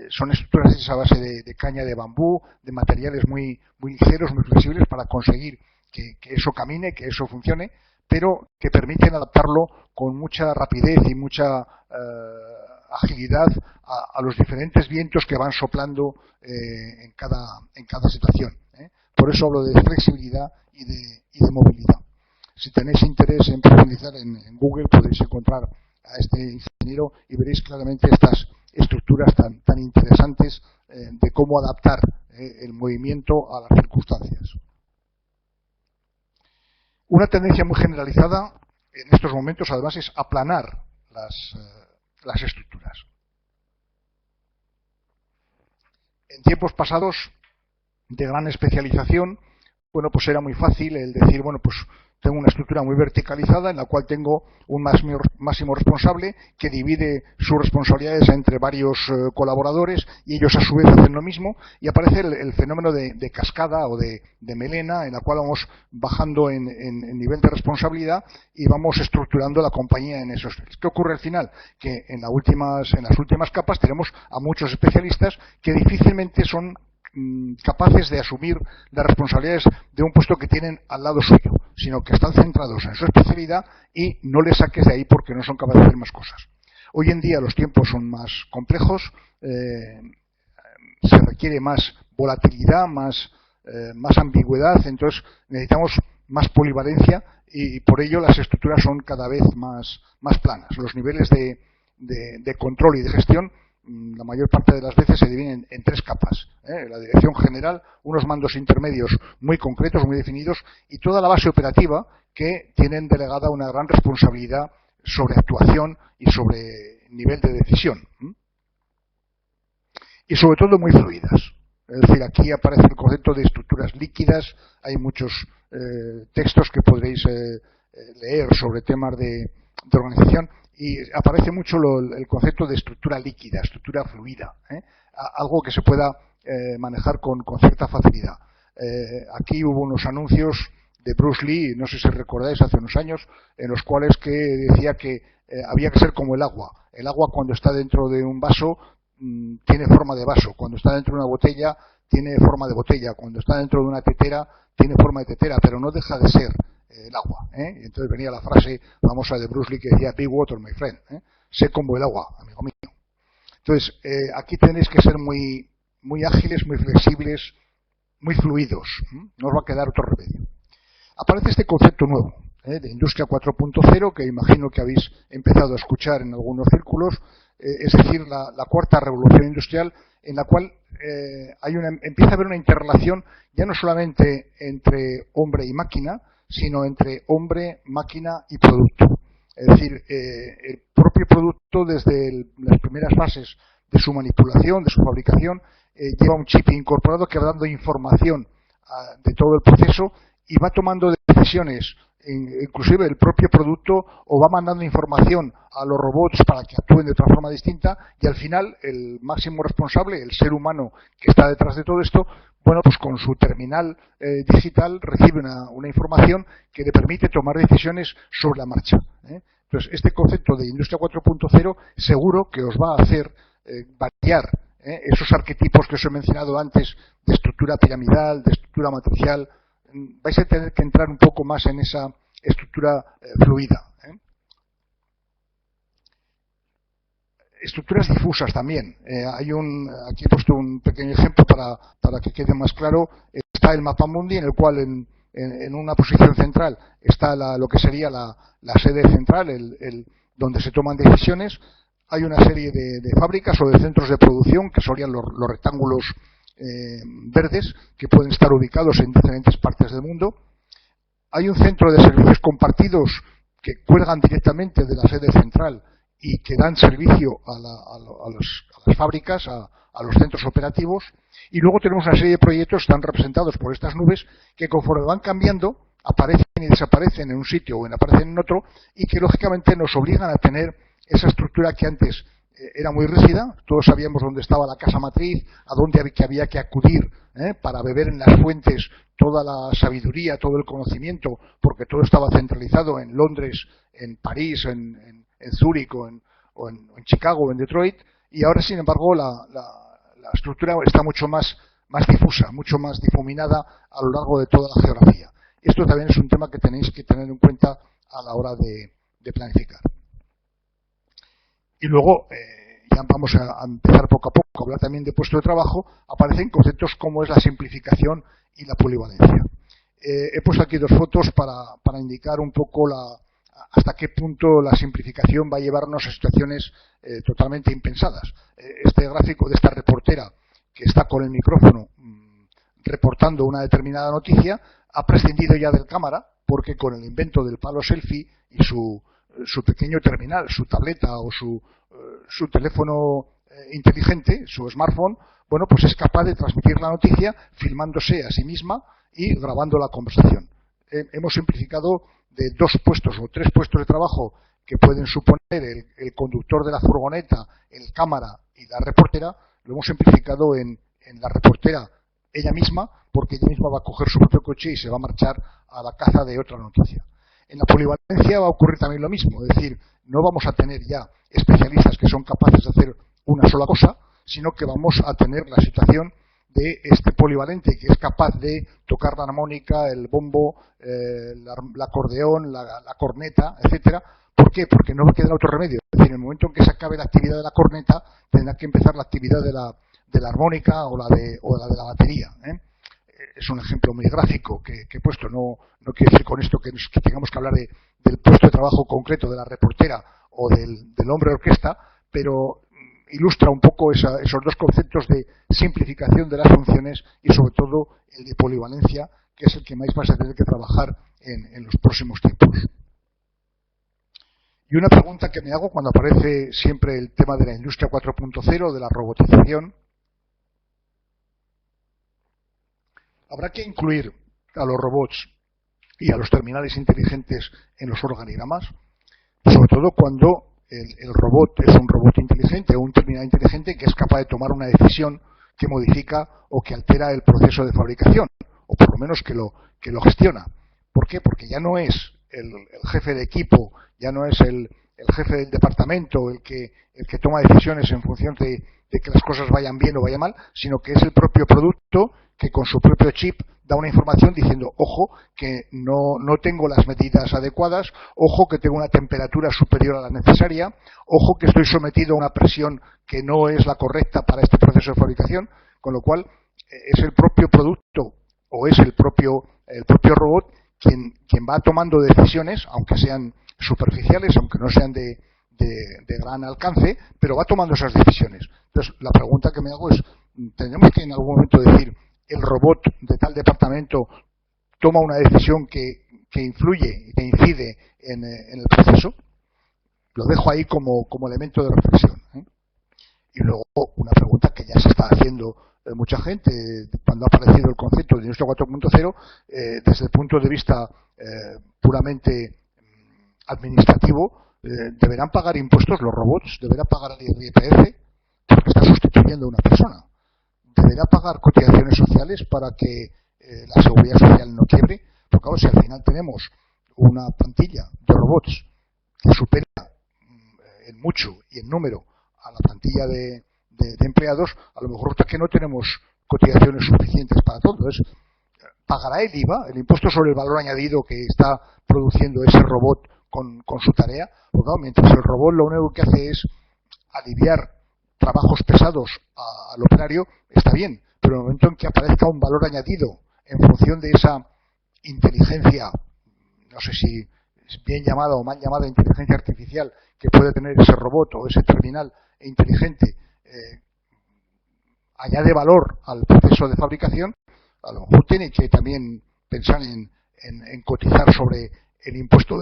Son estructuras hechas a base de caña de bambú, de materiales muy ligeros, muy flexibles, para conseguir que eso camine, que eso funcione, pero que permiten adaptarlo con mucha rapidez y mucha agilidad a los diferentes vientos que van soplando en cada situación. Por eso hablo de flexibilidad y de movilidad. Si tenéis interés en profundizar en Google, podéis encontrar a este ingeniero y veréis claramente estas estructuras tan interesantes de cómo adaptar el movimiento a las circunstancias. Una tendencia muy generalizada en estos momentos, además, es aplanar las estructuras. En tiempos pasados de gran especialización, bueno, pues era muy fácil el decir, bueno, pues tengo una estructura muy verticalizada en la cual tengo un máximo responsable que divide sus responsabilidades entre varios colaboradores y ellos a su vez hacen lo mismo y aparece el fenómeno de cascada o de melena en la cual vamos bajando en nivel de responsabilidad y vamos estructurando la compañía en esos. ¿Qué ocurre al final? Que en las últimas capas tenemos a muchos especialistas que difícilmente son capaces de asumir las responsabilidades de un puesto que tienen al lado suyo, sino que están centrados en su especialidad y no les saques de ahí porque no son capaces de hacer más cosas. Hoy en día los tiempos son más complejos, se requiere más volatilidad, más ambigüedad, entonces necesitamos más polivalencia y por ello las estructuras son cada vez más planas. Los niveles de control y de gestión la mayor parte de las veces se dividen en tres capas. La dirección general, unos mandos intermedios muy concretos, muy definidos, y toda la base operativa que tienen delegada una gran responsabilidad sobre actuación y sobre nivel de decisión. Y sobre todo muy fluidas. Es decir, aquí aparece el concepto de estructuras líquidas, hay muchos textos que podréis leer sobre temas de organización, y aparece mucho el concepto de estructura líquida, estructura fluida, algo que se pueda manejar con cierta facilidad. Aquí hubo unos anuncios de Bruce Lee, no sé si recordáis, hace unos años, en los cuales que decía que había que ser como el agua. El agua cuando está dentro de un vaso tiene forma de vaso, cuando está dentro de una botella tiene forma de botella, cuando está dentro de una tetera tiene forma de tetera, pero no deja de ser el agua. Y entonces venía la frase famosa de Bruce Lee que decía, be water, my friend. Sé como el agua, amigo mío. Entonces, aquí tenéis que ser muy ágiles, muy flexibles, muy fluidos. No os va a quedar otro remedio. Aparece este concepto nuevo, de Industria 4.0, que imagino que habéis empezado a escuchar en algunos círculos, es decir, la cuarta revolución industrial, en la cual empieza a haber una interrelación ya no solamente entre hombre y máquina, sino entre hombre, máquina y producto. Es decir, el propio producto desde las primeras fases de su manipulación, de su fabricación, lleva un chip incorporado que va dando información de todo el proceso y va tomando decisiones, inclusive el propio producto, o va mandando información a los robots para que actúen de otra forma distinta y al final el máximo responsable, el ser humano que está detrás de todo esto, bueno, pues con su terminal digital recibe una información que le permite tomar decisiones sobre la marcha. Entonces, este concepto de Industria 4.0 seguro que os va a hacer variar esos arquetipos que os he mencionado antes de estructura piramidal, de estructura matricial. Vais a tener que entrar un poco más en esa estructura fluida. Estructuras difusas también. Aquí he puesto un pequeño ejemplo para que quede más claro. Está el mapamundi, en el cual en una posición central está lo que sería la sede central, donde se toman decisiones. Hay una serie de fábricas o de centros de producción, que serían los rectángulos verdes, que pueden estar ubicados en diferentes partes del mundo. Hay un centro de servicios compartidos que cuelgan directamente de la sede central y que dan servicio a las fábricas, a los centros operativos. Y luego tenemos una serie de proyectos que están representados por estas nubes que conforme van cambiando aparecen y desaparecen en un sitio o aparecen en otro y que lógicamente nos obligan a tener esa estructura que antes era muy rígida. Todos sabíamos dónde estaba la casa matriz, a dónde había que acudir para beber en las fuentes toda la sabiduría, todo el conocimiento, porque todo estaba centralizado en Londres, en París, en Zúrich o en Chicago o en Detroit, y ahora sin embargo la estructura está mucho más difusa, mucho más difuminada a lo largo de toda la geografía. Esto también es un tema que tenéis que tener en cuenta a la hora de planificar. Y luego, ya vamos a empezar poco a poco a hablar también de puesto de trabajo, aparecen conceptos como es la simplificación y la polivalencia. He puesto aquí dos fotos para indicar un poco hasta qué punto la simplificación va a llevarnos a situaciones totalmente impensadas. Este gráfico de esta reportera que está con el micrófono reportando una determinada noticia ha prescindido ya del cámara, porque con el invento del palo selfie y su pequeño terminal, su tableta o su teléfono inteligente, su smartphone, bueno, pues es capaz de transmitir la noticia filmándose a sí misma y grabando la conversación. Hemos simplificado de 2 puestos o 3 puestos de trabajo que pueden suponer el conductor de la furgoneta, el cámara y la reportera. Lo hemos simplificado en la reportera ella misma, porque ella misma va a coger su propio coche y se va a marchar a la caza de otra noticia. En la polivalencia va a ocurrir también lo mismo, es decir, no vamos a tener ya especialistas que son capaces de hacer una sola cosa, sino que vamos a tener la situación de este polivalente que es capaz de tocar la armónica, el bombo, el acordeón, la corneta, etcétera. ¿Por qué? Porque no va a quedar otro remedio. Es decir, en el momento en que se acabe la actividad de la corneta, tendrá que empezar la actividad de la armónica o la de la batería. Es un ejemplo muy gráfico que he puesto. No quiero decir con esto que tengamos que hablar del puesto de trabajo concreto de la reportera o del hombre de orquesta, pero ilustra un poco esos 2 conceptos de simplificación de las funciones y sobre todo el de polivalencia, que es el que más vas a tener que trabajar en los próximos tiempos. Y una pregunta que me hago cuando aparece siempre el tema de la industria 4.0, de la robotización: ¿habrá que incluir a los robots y a los terminales inteligentes en los organigramas? Sobre todo cuando el robot es un robot inteligente o un terminal inteligente que es capaz de tomar una decisión que modifica o que altera el proceso de fabricación, o por lo menos que lo gestiona. ¿Por qué? Porque ya no es el jefe de equipo, ya no es el jefe del departamento el que toma decisiones en función de que las cosas vayan bien o vayan mal, sino que es el propio producto que con su propio chip da una información diciendo: ojo, que no tengo las medidas adecuadas, ojo, que tengo una temperatura superior a la necesaria, ojo, que estoy sometido a una presión que no es la correcta para este proceso de fabricación. Con lo cual es el propio producto o es el propio robot quien va tomando decisiones, aunque sean superficiales, aunque no sean de gran alcance, pero va tomando esas decisiones. Entonces, la pregunta que me hago es: ¿tendremos que en algún momento decir el robot de tal departamento toma una decisión que influye y que incide en el proceso? Lo dejo ahí como elemento de reflexión, Y luego una pregunta que ya se está haciendo mucha gente cuando ha aparecido el concepto de industria 4.0, desde el punto de vista puramente administrativo. ¿Deberán pagar impuestos los robots? ¿Deberá pagar el IRPF? Porque está sustituyendo a una persona. ¿Deberá pagar cotizaciones sociales para que la seguridad social no quiebre? Porque claro, si al final tenemos una plantilla de robots que supera en mucho y en número a la plantilla de empleados, a lo mejor es que no tenemos cotizaciones suficientes para todo. Entonces, ¿pagará el IVA, el impuesto sobre el valor añadido que está produciendo ese robot con su tarea? Porque claro, mientras el robot lo único que hace es aliviar trabajos pesados al operario, está bien, pero en el momento en que aparezca un valor añadido en función de esa inteligencia, no sé si es bien llamada o mal llamada inteligencia artificial, que puede tener ese robot o ese terminal inteligente, añade valor al proceso de fabricación, a lo mejor tiene que también pensar en cotizar sobre el impuesto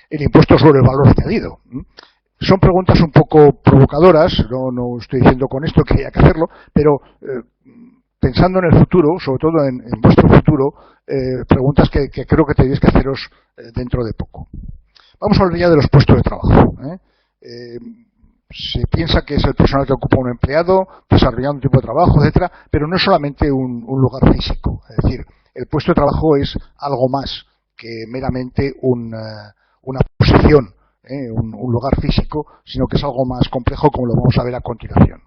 el impuesto sobre el valor añadido. Son preguntas un poco provocadoras, no estoy diciendo con esto que haya que hacerlo, pero pensando en el futuro, sobre todo en vuestro futuro, preguntas que creo que tenéis que haceros dentro de poco. Vamos a hablar ya de los puestos de trabajo. Se piensa que es el personal que ocupa un empleado, desarrollando un tipo de trabajo, etcétera, pero no es solamente un lugar físico. Es decir, el puesto de trabajo es algo más que meramente una posición, un lugar físico, sino que es algo más complejo, como lo vamos a ver a continuación.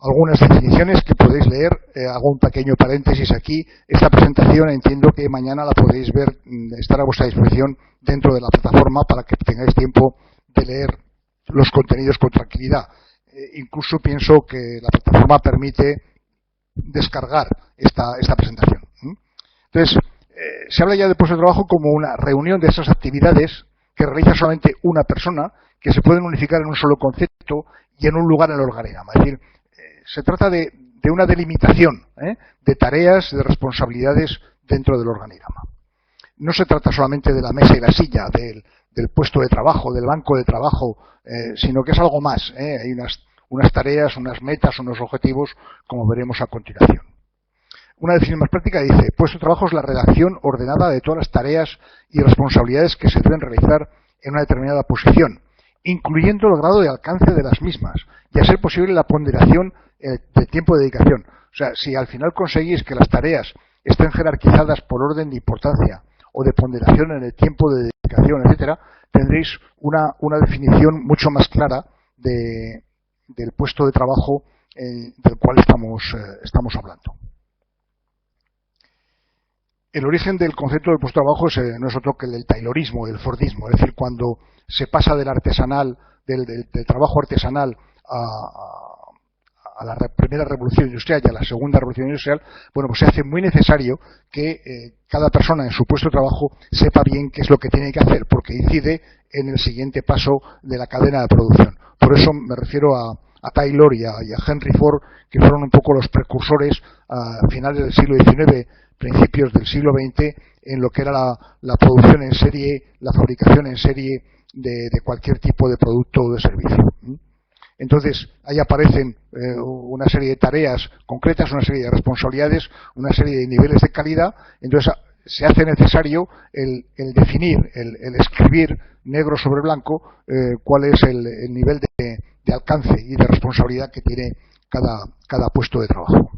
Algunas definiciones que podéis leer, hago un pequeño paréntesis aquí. Esta presentación entiendo que mañana la podéis ver, estar a vuestra disposición dentro de la plataforma para que tengáis tiempo de leer los contenidos con tranquilidad. Incluso pienso que la plataforma permite descargar esta presentación. Entonces, Se habla ya de puesto de trabajo como una reunión de esas actividades que realiza solamente una persona, que se pueden unificar en un solo concepto y en un lugar en el organigrama. Es decir, se trata de una delimitación de tareas, de responsabilidades dentro del organigrama. No se trata solamente de la mesa y la silla, del puesto de trabajo, del banco de trabajo, sino que es algo más. Hay unas tareas, unas metas, unos objetivos, como veremos a continuación. Una definición más práctica dice: puesto de trabajo es la redacción ordenada de todas las tareas y responsabilidades que se deben realizar en una determinada posición, incluyendo el grado de alcance de las mismas, y a ser posible la ponderación de tiempo de dedicación. O sea, si al final conseguís que las tareas estén jerarquizadas por orden de importancia o de ponderación en el tiempo de dedicación, etcétera, tendréis una definición mucho más clara del puesto de trabajo del cual estamos hablando. El origen del concepto del puesto de trabajo no es otro que el del taylorismo, del fordismo, es decir, cuando se pasa del artesanal, del trabajo artesanal a la primera revolución industrial y a la segunda revolución industrial, bueno, pues se hace muy necesario que cada persona en su puesto de trabajo sepa bien qué es lo que tiene que hacer, porque incide en el siguiente paso de la cadena de producción. Por eso me refiero a Taylor y a Henry Ford, que fueron un poco los precursores a finales del siglo XIX, principios del siglo XX, en lo que era la producción en serie, la fabricación en serie de cualquier tipo de producto o de servicio. Entonces, ahí aparecen una serie de tareas concretas, una serie de responsabilidades, una serie de niveles de calidad. Entonces, se hace necesario el definir, el escribir negro sobre blanco cuál es el nivel de alcance y de responsabilidad que tiene cada puesto de trabajo.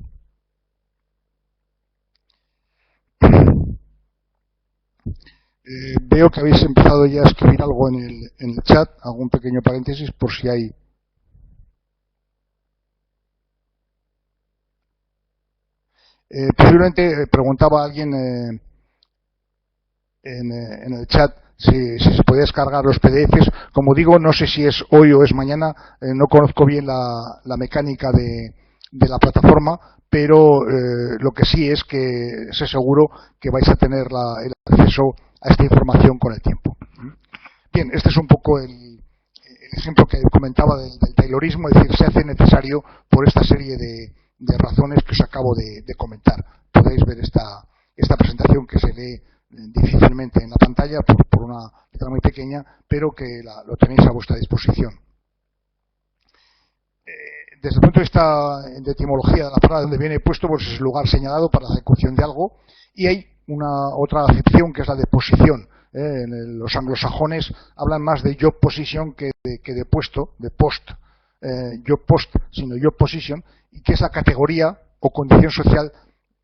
Veo que habéis empezado ya a escribir algo en el chat, hago un pequeño paréntesis por si hay. Posiblemente preguntaba alguien en el chat si se podía descargar los PDFs. Como digo, no sé si es hoy o es mañana, no conozco bien la mecánica de la plataforma, pero lo que sí es que sé seguro que vais a tener el acceso a esta información con el tiempo. Bien, este es un poco el ejemplo que comentaba del taylorismo, es decir, se hace necesario por esta serie de razones que os acabo de comentar. Podéis ver esta presentación que se lee difícilmente en la pantalla por una letra muy pequeña, pero que lo tenéis a vuestra disposición. Desde el punto de vista de etimología de la palabra donde viene puesto, pues es el lugar señalado para la ejecución de algo, y hay otra acepción que es la de posición. Los anglosajones hablan más de job position que de puesto, de post, job post, sino job position, y que es la categoría o condición social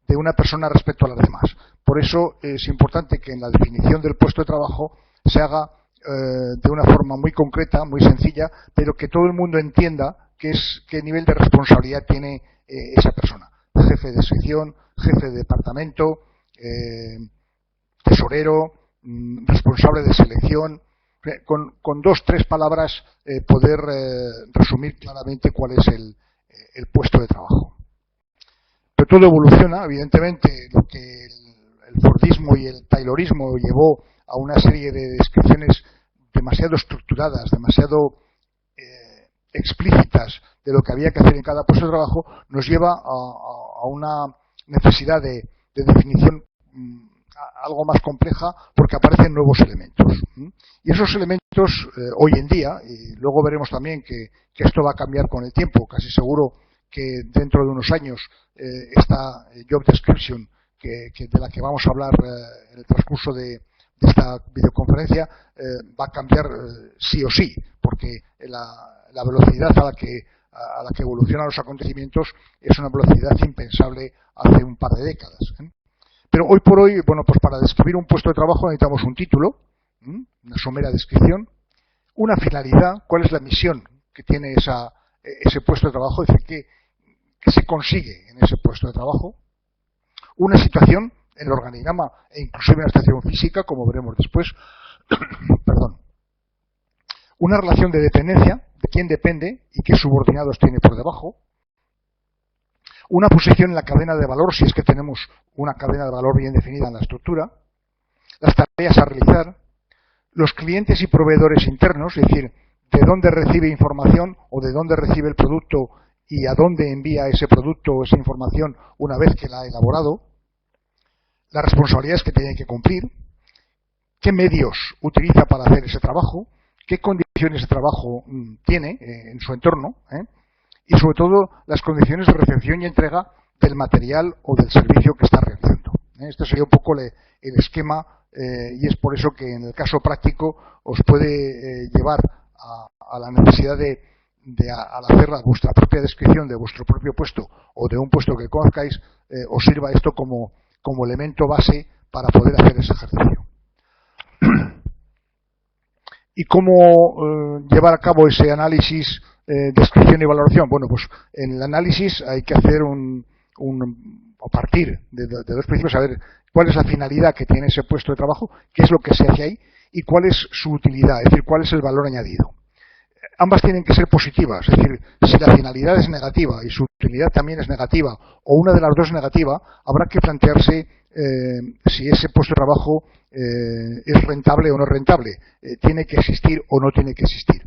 de una persona respecto a las demás. Por eso es importante que en la definición del puesto de trabajo se haga de una forma muy concreta, muy sencilla, pero que todo el mundo entienda qué nivel de responsabilidad tiene esa persona. Jefe de sección, jefe de departamento, tesorero, responsable de selección. Con 2 o 3 palabras poder resumir claramente cuál es el puesto de trabajo. Pero todo evoluciona, evidentemente. Lo que el fordismo y el taylorismo llevó a una serie de descripciones demasiado estructuradas, demasiado explícitas de lo que había que hacer en cada puesto de trabajo, nos lleva a una necesidad de definición algo más compleja, porque aparecen nuevos elementos. Y esos elementos hoy en día, y luego veremos también que esto va a cambiar con el tiempo, casi seguro que dentro de unos años esta job description de la que vamos a hablar en el transcurso de esta videoconferencia va a cambiar sí o sí, porque la velocidad a la que evolucionan los acontecimientos es una velocidad impensable hace un par de décadas. Pero hoy por hoy, bueno, pues para describir un puesto de trabajo necesitamos un título, una somera descripción, una finalidad, cuál es la misión que tiene ese puesto de trabajo, es decir, qué se consigue en ese puesto de trabajo, una situación en el organigrama e inclusive una situación física, como veremos después, perdón, una relación de dependencia, de quién depende y qué subordinados tiene por debajo, una posición en la cadena de valor, si es que tenemos una cadena de valor bien definida en la estructura, las tareas a realizar, los clientes y proveedores internos, es decir, de dónde recibe información o de dónde recibe el producto y a dónde envía ese producto o esa información una vez que la ha elaborado, las responsabilidades que tiene que cumplir, qué medios utiliza para hacer ese trabajo, qué condiciones de trabajo tiene en su entorno, y sobre todo las condiciones de recepción y entrega del material o del servicio que está realizando. Este sería un poco el esquema, y es por eso que en el caso práctico os puede llevar a la necesidad de al hacer vuestra propia descripción de vuestro propio puesto o de un puesto que conozcáis, os sirva esto como elemento base para poder hacer ese ejercicio. ¿Y cómo llevar a cabo ese análisis, descripción y valoración? Bueno, pues en el análisis hay que hacer a partir de dos principios, saber cuál es la finalidad que tiene ese puesto de trabajo, qué es lo que se hace ahí y cuál es su utilidad, es decir, cuál es el valor añadido. Ambas tienen que ser positivas, es decir, si la finalidad es negativa y su utilidad también es negativa, o una de las dos es negativa, habrá que plantearse si ese puesto de trabajo es rentable o no es rentable, tiene que existir o no tiene que existir.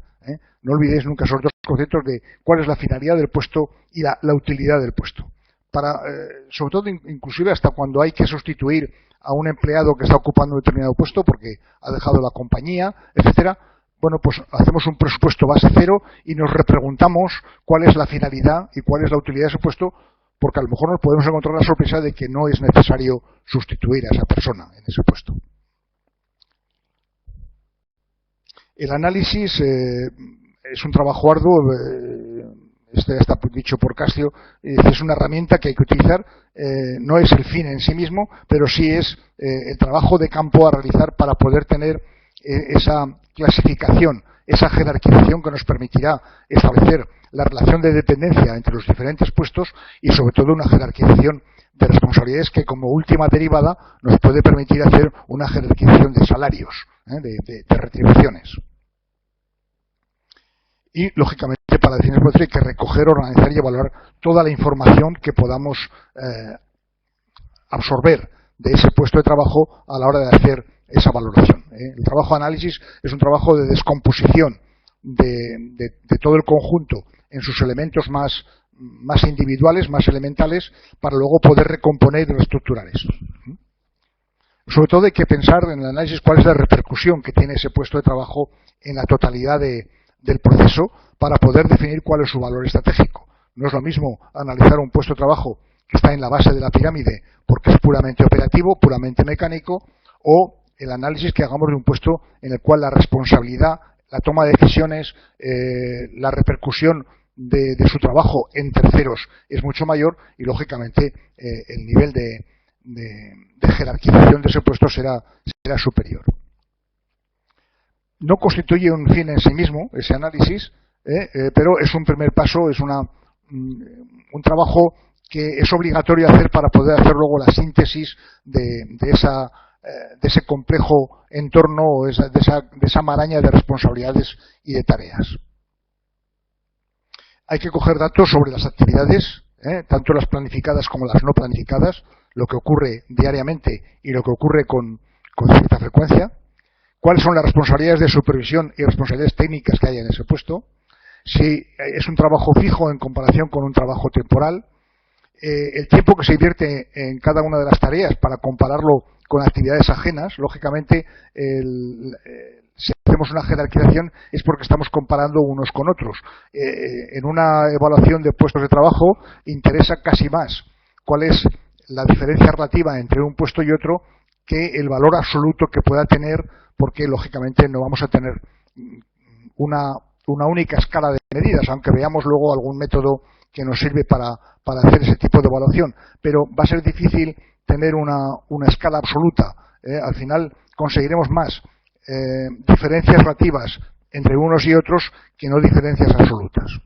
No olvidéis nunca esos dos conceptos de cuál es la finalidad del puesto y la utilidad del puesto. Sobre todo, inclusive hasta cuando hay que sustituir a un empleado que está ocupando un determinado puesto porque ha dejado la compañía, etcétera. Bueno, pues hacemos un presupuesto base cero y nos repreguntamos cuál es la finalidad y cuál es la utilidad de ese puesto, porque a lo mejor nos podemos encontrar la sorpresa de que no es necesario sustituir a esa persona en ese puesto. El análisis es un trabajo arduo, esto ya está dicho por Cascio, es una herramienta que hay que utilizar, no es el fin en sí mismo, pero sí es el trabajo de campo a realizar para poder tener esa clasificación, esa jerarquización que nos permitirá establecer la relación de dependencia entre los diferentes puestos y sobre todo una jerarquización de responsabilidades que como última derivada nos puede permitir hacer una jerarquización de salarios, de retribuciones. Y, lógicamente, para definir el proceso hay que recoger, organizar y evaluar toda la información que podamos absorber de ese puesto de trabajo a la hora de hacer esa valoración. El trabajo de análisis es un trabajo de descomposición de todo el conjunto en sus elementos más individuales, más elementales, para luego poder recomponer y reestructurar eso. Sobre todo hay que pensar en el análisis cuál es la repercusión que tiene ese puesto de trabajo en la totalidad del proceso para poder definir cuál es su valor estratégico. No es lo mismo analizar un puesto de trabajo que está en la base de la pirámide porque es puramente operativo, puramente mecánico, o el análisis que hagamos de un puesto en el cual la responsabilidad, la toma de decisiones, la repercusión de su trabajo en terceros es mucho mayor y, lógicamente, el nivel de jerarquización de ese puesto será superior. No constituye un fin en sí mismo ese análisis, pero es un primer paso, es un trabajo que es obligatorio hacer para poder hacer luego la síntesis de ese complejo entorno o de esa maraña de responsabilidades y de tareas. Hay que coger datos sobre las actividades, tanto las planificadas como las no planificadas, lo que ocurre diariamente y lo que ocurre con cierta frecuencia. ¿Cuáles son las responsabilidades de supervisión y responsabilidades técnicas que hay en ese puesto? Si es un trabajo fijo en comparación con un trabajo temporal. El tiempo que se invierte en cada una de las tareas para compararlo con actividades ajenas. Lógicamente, si hacemos una jerarquización es porque estamos comparando unos con otros. En una evaluación de puestos de trabajo interesa casi más cuál es la diferencia relativa entre un puesto y otro que el valor absoluto que pueda tener, porque lógicamente no vamos a tener una única escala de medidas, aunque veamos luego algún método que nos sirve para hacer ese tipo de evaluación, pero va a ser difícil tener una escala absoluta. Al final conseguiremos más diferencias relativas entre unos y otros que no diferencias absolutas.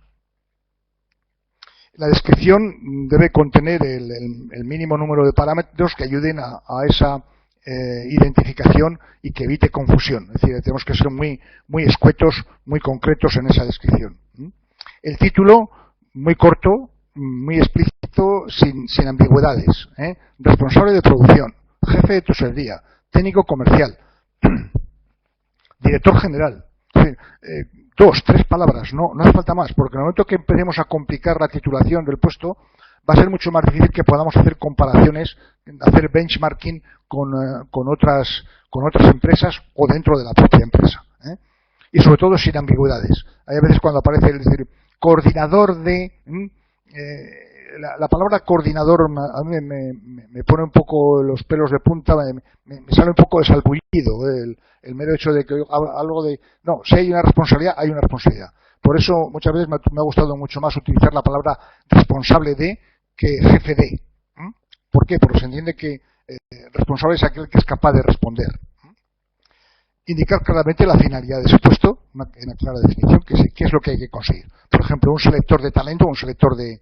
La descripción debe contener el mínimo número de parámetros que ayuden a esa identificación y que evite confusión. Es decir, tenemos que ser muy escuetos, muy concretos en esa descripción. El título, muy corto, muy explícito esto sin ambigüedades, responsable de producción, jefe de tesorería, técnico comercial, director general. Es decir, 2, 3 palabras, no hace falta más, porque en el momento que empecemos a complicar la titulación del puesto, va a ser mucho más difícil que podamos hacer comparaciones, hacer benchmarking con otras empresas o dentro de la propia empresa. Y sobre todo sin ambigüedades. Hay a veces cuando aparece el decir coordinador de... la palabra coordinador a mí me pone un poco los pelos de punta, me sale un poco desalbullido el mero hecho de que algo de... No, si hay una responsabilidad, hay una responsabilidad. Por eso muchas veces me ha gustado mucho más utilizar la palabra responsable de que jefe de. ¿Por qué? Porque se entiende que responsable es aquel que es capaz de responder. Indicar claramente la finalidad de ese puesto, una clara definición, qué es lo que hay que conseguir. Por ejemplo, un selector de talento, un selector de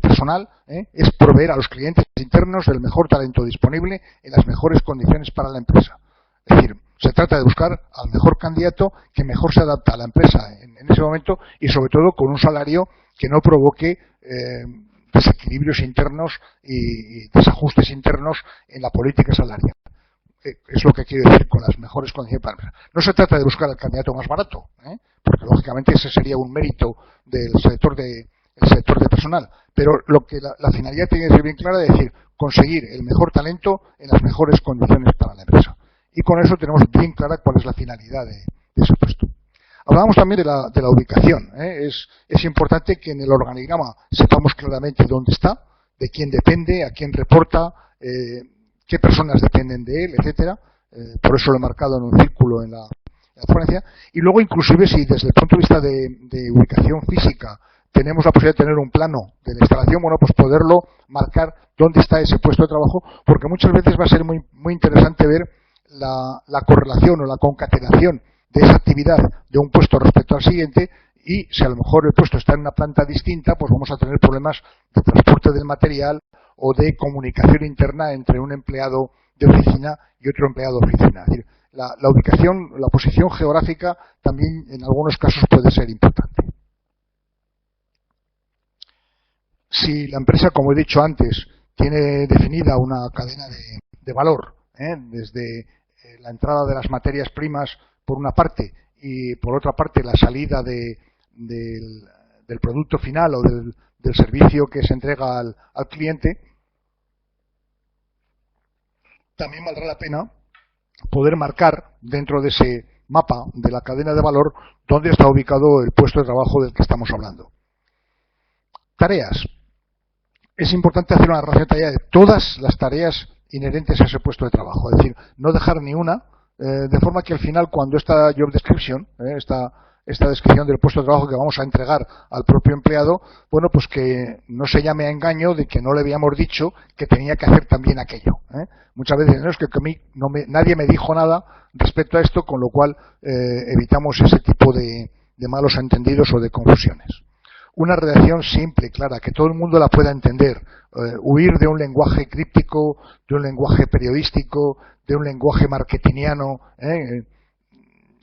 personal, es proveer a los clientes internos del mejor talento disponible en las mejores condiciones para la empresa. Es decir, se trata de buscar al mejor candidato que mejor se adapta a la empresa en ese momento y sobre todo con un salario que no provoque desequilibrios internos y desajustes internos en la política salarial. Es lo que quiero decir con las mejores condiciones para la empresa. No se trata de buscar el candidato más barato, porque lógicamente ese sería un mérito del sector de personal, pero lo que la finalidad tiene que ser bien clara, es decir, conseguir el mejor talento en las mejores condiciones para la empresa. Y con eso tenemos bien clara cuál es la finalidad de ese puesto. Hablábamos también de la ubicación. Es importante que en el organigrama sepamos claramente dónde está, de quién depende, a quién reporta, qué personas dependen de él, etcétera. Por eso lo he marcado en un círculo en la ponencia. Y luego, inclusive, si desde el punto de vista de ubicación física tenemos la posibilidad de tener un plano de la instalación, bueno, pues poderlo marcar dónde está ese puesto de trabajo, porque muchas veces va a ser muy, muy interesante ver la correlación o la concatenación de esa actividad de un puesto respecto al siguiente, y si a lo mejor el puesto está en una planta distinta, pues vamos a tener problemas de transporte del material o de comunicación interna entre un empleado de oficina y otro empleado de oficina. Es decir, la ubicación, la posición geográfica también en algunos casos puede ser importante. Si la empresa, como he dicho antes, tiene definida una cadena de valor, desde la entrada de las materias primas por una parte y por otra parte la salida del producto final o del servicio que se entrega al cliente, también valdrá la pena poder marcar dentro de ese mapa de la cadena de valor dónde está ubicado el puesto de trabajo del que estamos hablando. Tareas. Es importante hacer una relación detallada de todas las tareas inherentes a ese puesto de trabajo, es decir, no dejar ni una, de forma que al final, cuando esta job description, esta descripción del puesto de trabajo que vamos a entregar al propio empleado, bueno, pues que no se llame a engaño de que no le habíamos dicho que tenía que hacer también aquello. Muchas veces no es que a mí nadie me dijo nada respecto a esto, con lo cual evitamos ese tipo de malos entendidos o de confusiones. Una redacción simple, clara, que todo el mundo la pueda entender. Huir de un lenguaje críptico, de un lenguaje periodístico, de un lenguaje marketingiano,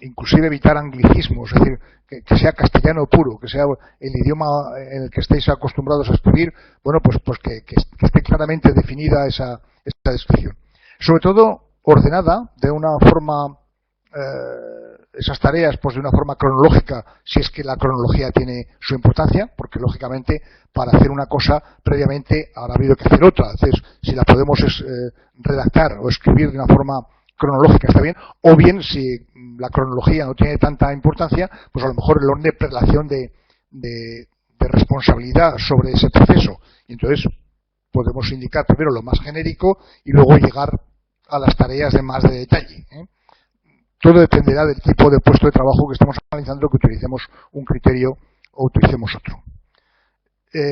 inclusive evitar anglicismos, es decir, que sea castellano puro, que sea el idioma en el que estéis acostumbrados a escribir, bueno, pues que esté claramente definida esa descripción. Sobre todo, ordenada de una forma... esas tareas pues de una forma cronológica, si es que la cronología tiene su importancia, porque lógicamente para hacer una cosa previamente habrá habido que hacer otra. Entonces, si la podemos redactar o escribir de una forma cronológica está bien, o bien si la cronología no tiene tanta importancia, pues a lo mejor el orden de prelación de responsabilidad sobre ese proceso. Y entonces podemos indicar primero lo más genérico y luego llegar a las tareas de más de detalle. Todo dependerá del tipo de puesto de trabajo que estamos analizando, que utilicemos un criterio o utilicemos otro.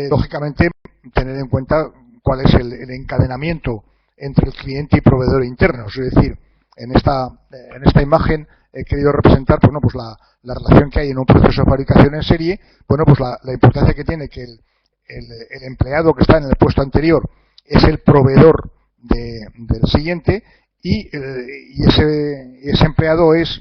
Lógicamente, tener en cuenta cuál es el encadenamiento entre el cliente y proveedor interno. Es decir, en esta imagen he querido representar pues la relación que hay en un proceso de fabricación en serie, pues la importancia que tiene que el empleado que está en el puesto anterior es el proveedor del siguiente, y ese empleado es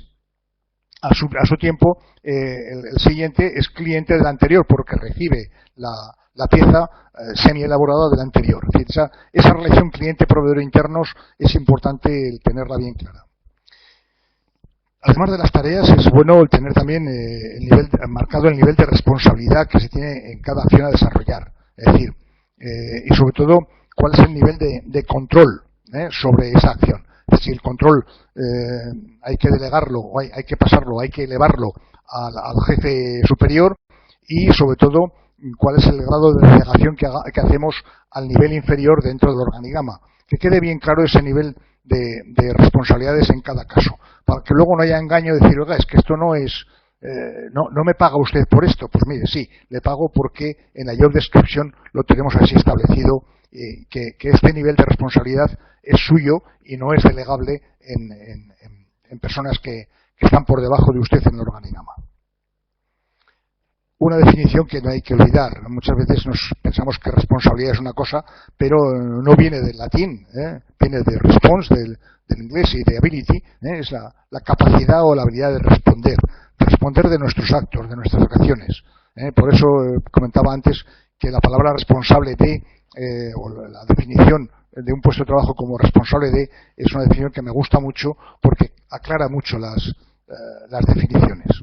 a su tiempo el siguiente es cliente del anterior, porque recibe la la pieza semi-elaborada de la anterior. Es decir, esa relación cliente-proveedor internos es importante el tenerla bien clara. Además de las tareas, es bueno el tener también marcado el nivel de responsabilidad que se tiene en cada acción a desarrollar. Es decir, y sobre todo, cuál es el nivel de control sobre esa acción. Es decir, el control hay que delegarlo, o hay que pasarlo, hay que elevarlo al jefe superior, y sobre todo, cuál es el grado de delegación que hacemos al nivel inferior dentro del organigrama. Que quede bien claro ese nivel de responsabilidades en cada caso, para que luego no haya engaño de decir, oiga, es que esto no es, no me paga usted por esto. Pues mire, sí, le pago porque en la job description lo tenemos así establecido, que este nivel de responsabilidad es suyo y no es delegable en personas que están por debajo de usted en el organigrama. Una definición que no hay que olvidar. Muchas veces pensamos que responsabilidad es una cosa, pero no viene del latín, viene de response, del inglés, y de ability, es la capacidad o la habilidad de responder de nuestros actos, de nuestras acciones. Por eso comentaba antes que la palabra responsable de, o la definición de un puesto de trabajo como responsable de, es una definición que me gusta mucho porque aclara mucho las definiciones.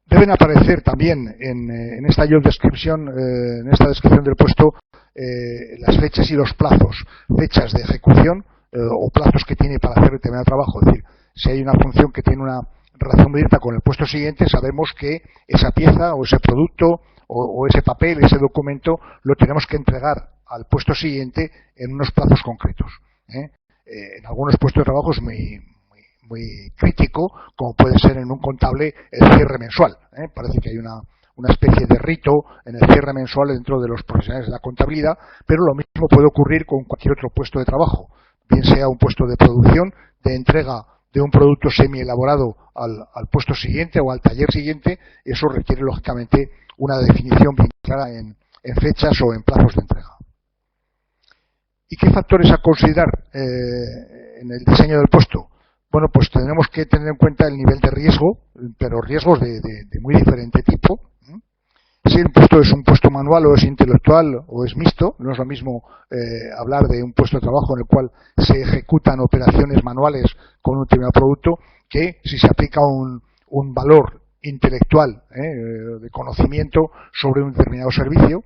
Deben aparecer también en esta job description, en esta descripción del puesto, las fechas y los plazos, fechas de ejecución o plazos que tiene para hacer determinado trabajo. Es decir, si hay una función que tiene una relación muy directa con el puesto siguiente, sabemos que esa pieza o ese producto o ese papel, ese documento, lo tenemos que entregar al puesto siguiente en unos plazos concretos. En algunos puestos de trabajo es muy crítico, como puede ser en un contable el cierre mensual. Parece que hay una especie de rito en el cierre mensual dentro de los profesionales de la contabilidad, pero lo mismo puede ocurrir con cualquier otro puesto de trabajo, bien sea un puesto de producción, de entrega de un producto semi-elaborado al puesto siguiente o al taller siguiente. Eso requiere, lógicamente, una definición bien clara en fechas o en plazos de entrega. ¿Y qué factores a considerar en el diseño del puesto? Bueno, pues tenemos que tener en cuenta el nivel de riesgo, pero riesgos de muy diferente tipo. Si el puesto es un puesto manual o es intelectual o es mixto, no es lo mismo hablar de un puesto de trabajo en el cual se ejecutan operaciones manuales con un determinado producto, que si se aplica un valor intelectual de conocimiento sobre un determinado servicio.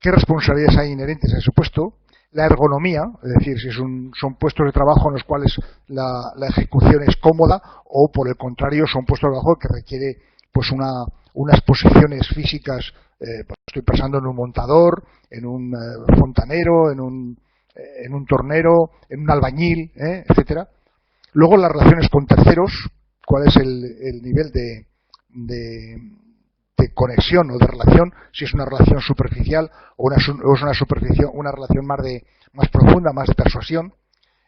¿Qué responsabilidades hay inherentes a ese puesto? La ergonomía, es decir, si son puestos de trabajo en los cuales la ejecución es cómoda, o por el contrario son puestos de trabajo que requiere pues unas posiciones físicas. Pues estoy pensando en un montador, en un fontanero, en un tornero, en un albañil, etcétera. Luego las relaciones con terceros, cuál es el nivel de conexión o de relación, si es una relación superficial o es una relación más profunda, más de persuasión.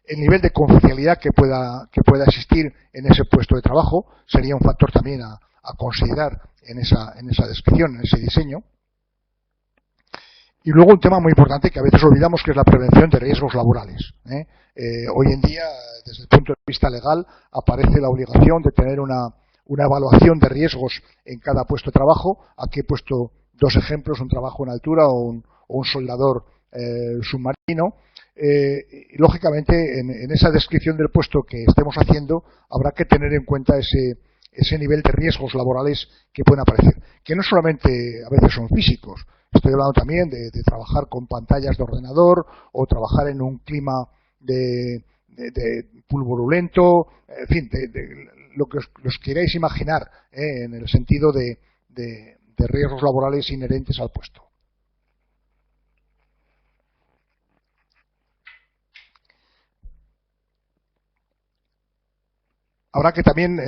El nivel de confidencialidad que pueda existir en ese puesto de trabajo sería un factor también a considerar en esa descripción, en ese diseño. Y luego un tema muy importante que a veces olvidamos, que es la prevención de riesgos laborales. Hoy en día, desde el punto de vista legal, aparece la obligación de tener una evaluación de riesgos en cada puesto de trabajo. Aquí he puesto dos ejemplos, un trabajo en altura o un soldador submarino. Lógicamente, en esa descripción del puesto que estemos haciendo, habrá que tener en cuenta ese nivel de riesgos laborales que pueden aparecer, que no solamente a veces son físicos. Estoy hablando también de trabajar con pantallas de ordenador o trabajar en un clima de pulverulento, en fin, de lo que os queráis imaginar, en el sentido de riesgos laborales inherentes al puesto. Habrá que también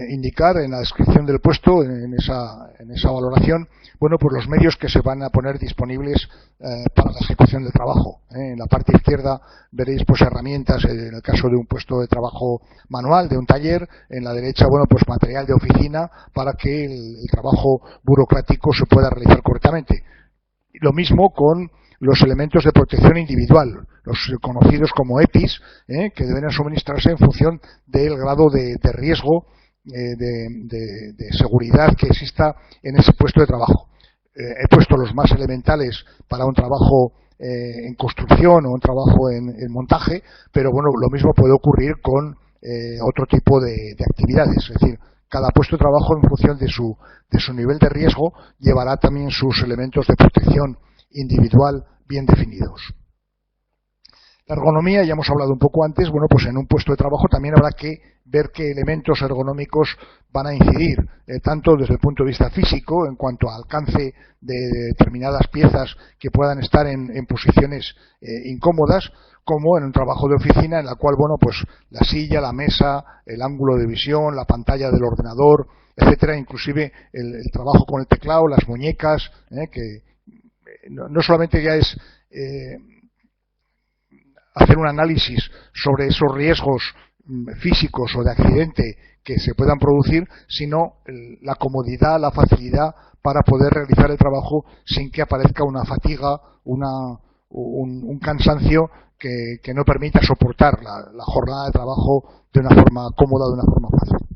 indicar en la descripción del puesto, en esa valoración, bueno, pues los medios que se van a poner disponibles para la ejecución del trabajo. En la parte izquierda veréis pues herramientas en el caso de un puesto de trabajo manual, de un taller. En la derecha, bueno, pues material de oficina para que el trabajo burocrático se pueda realizar correctamente. Lo mismo con los elementos de protección individual, los conocidos como EPIs, que deben suministrarse en función del grado de riesgo, de seguridad que exista en ese puesto de trabajo. he puesto los más elementales para un trabajo en construcción o un trabajo en montaje, pero bueno, lo mismo puede ocurrir con otro tipo de actividades. Es decir, cada puesto de trabajo, en función de su nivel de riesgo, llevará también sus elementos de protección individual bien definidos. La ergonomía, ya hemos hablado un poco antes, bueno, pues en un puesto de trabajo también habrá que ver qué elementos ergonómicos van a incidir, tanto desde el punto de vista físico, en cuanto al alcance de determinadas piezas que puedan estar en posiciones incómodas, como en un trabajo de oficina en la cual, bueno, pues la silla, la mesa, el ángulo de visión, la pantalla del ordenador, etcétera, inclusive el trabajo con el teclado, las muñecas, que no solamente ya es hacer un análisis sobre esos riesgos físicos o de accidente que se puedan producir, sino la comodidad, la facilidad para poder realizar el trabajo sin que aparezca una fatiga, un cansancio que no permita soportar la jornada de trabajo de una forma cómoda, de una forma fácil.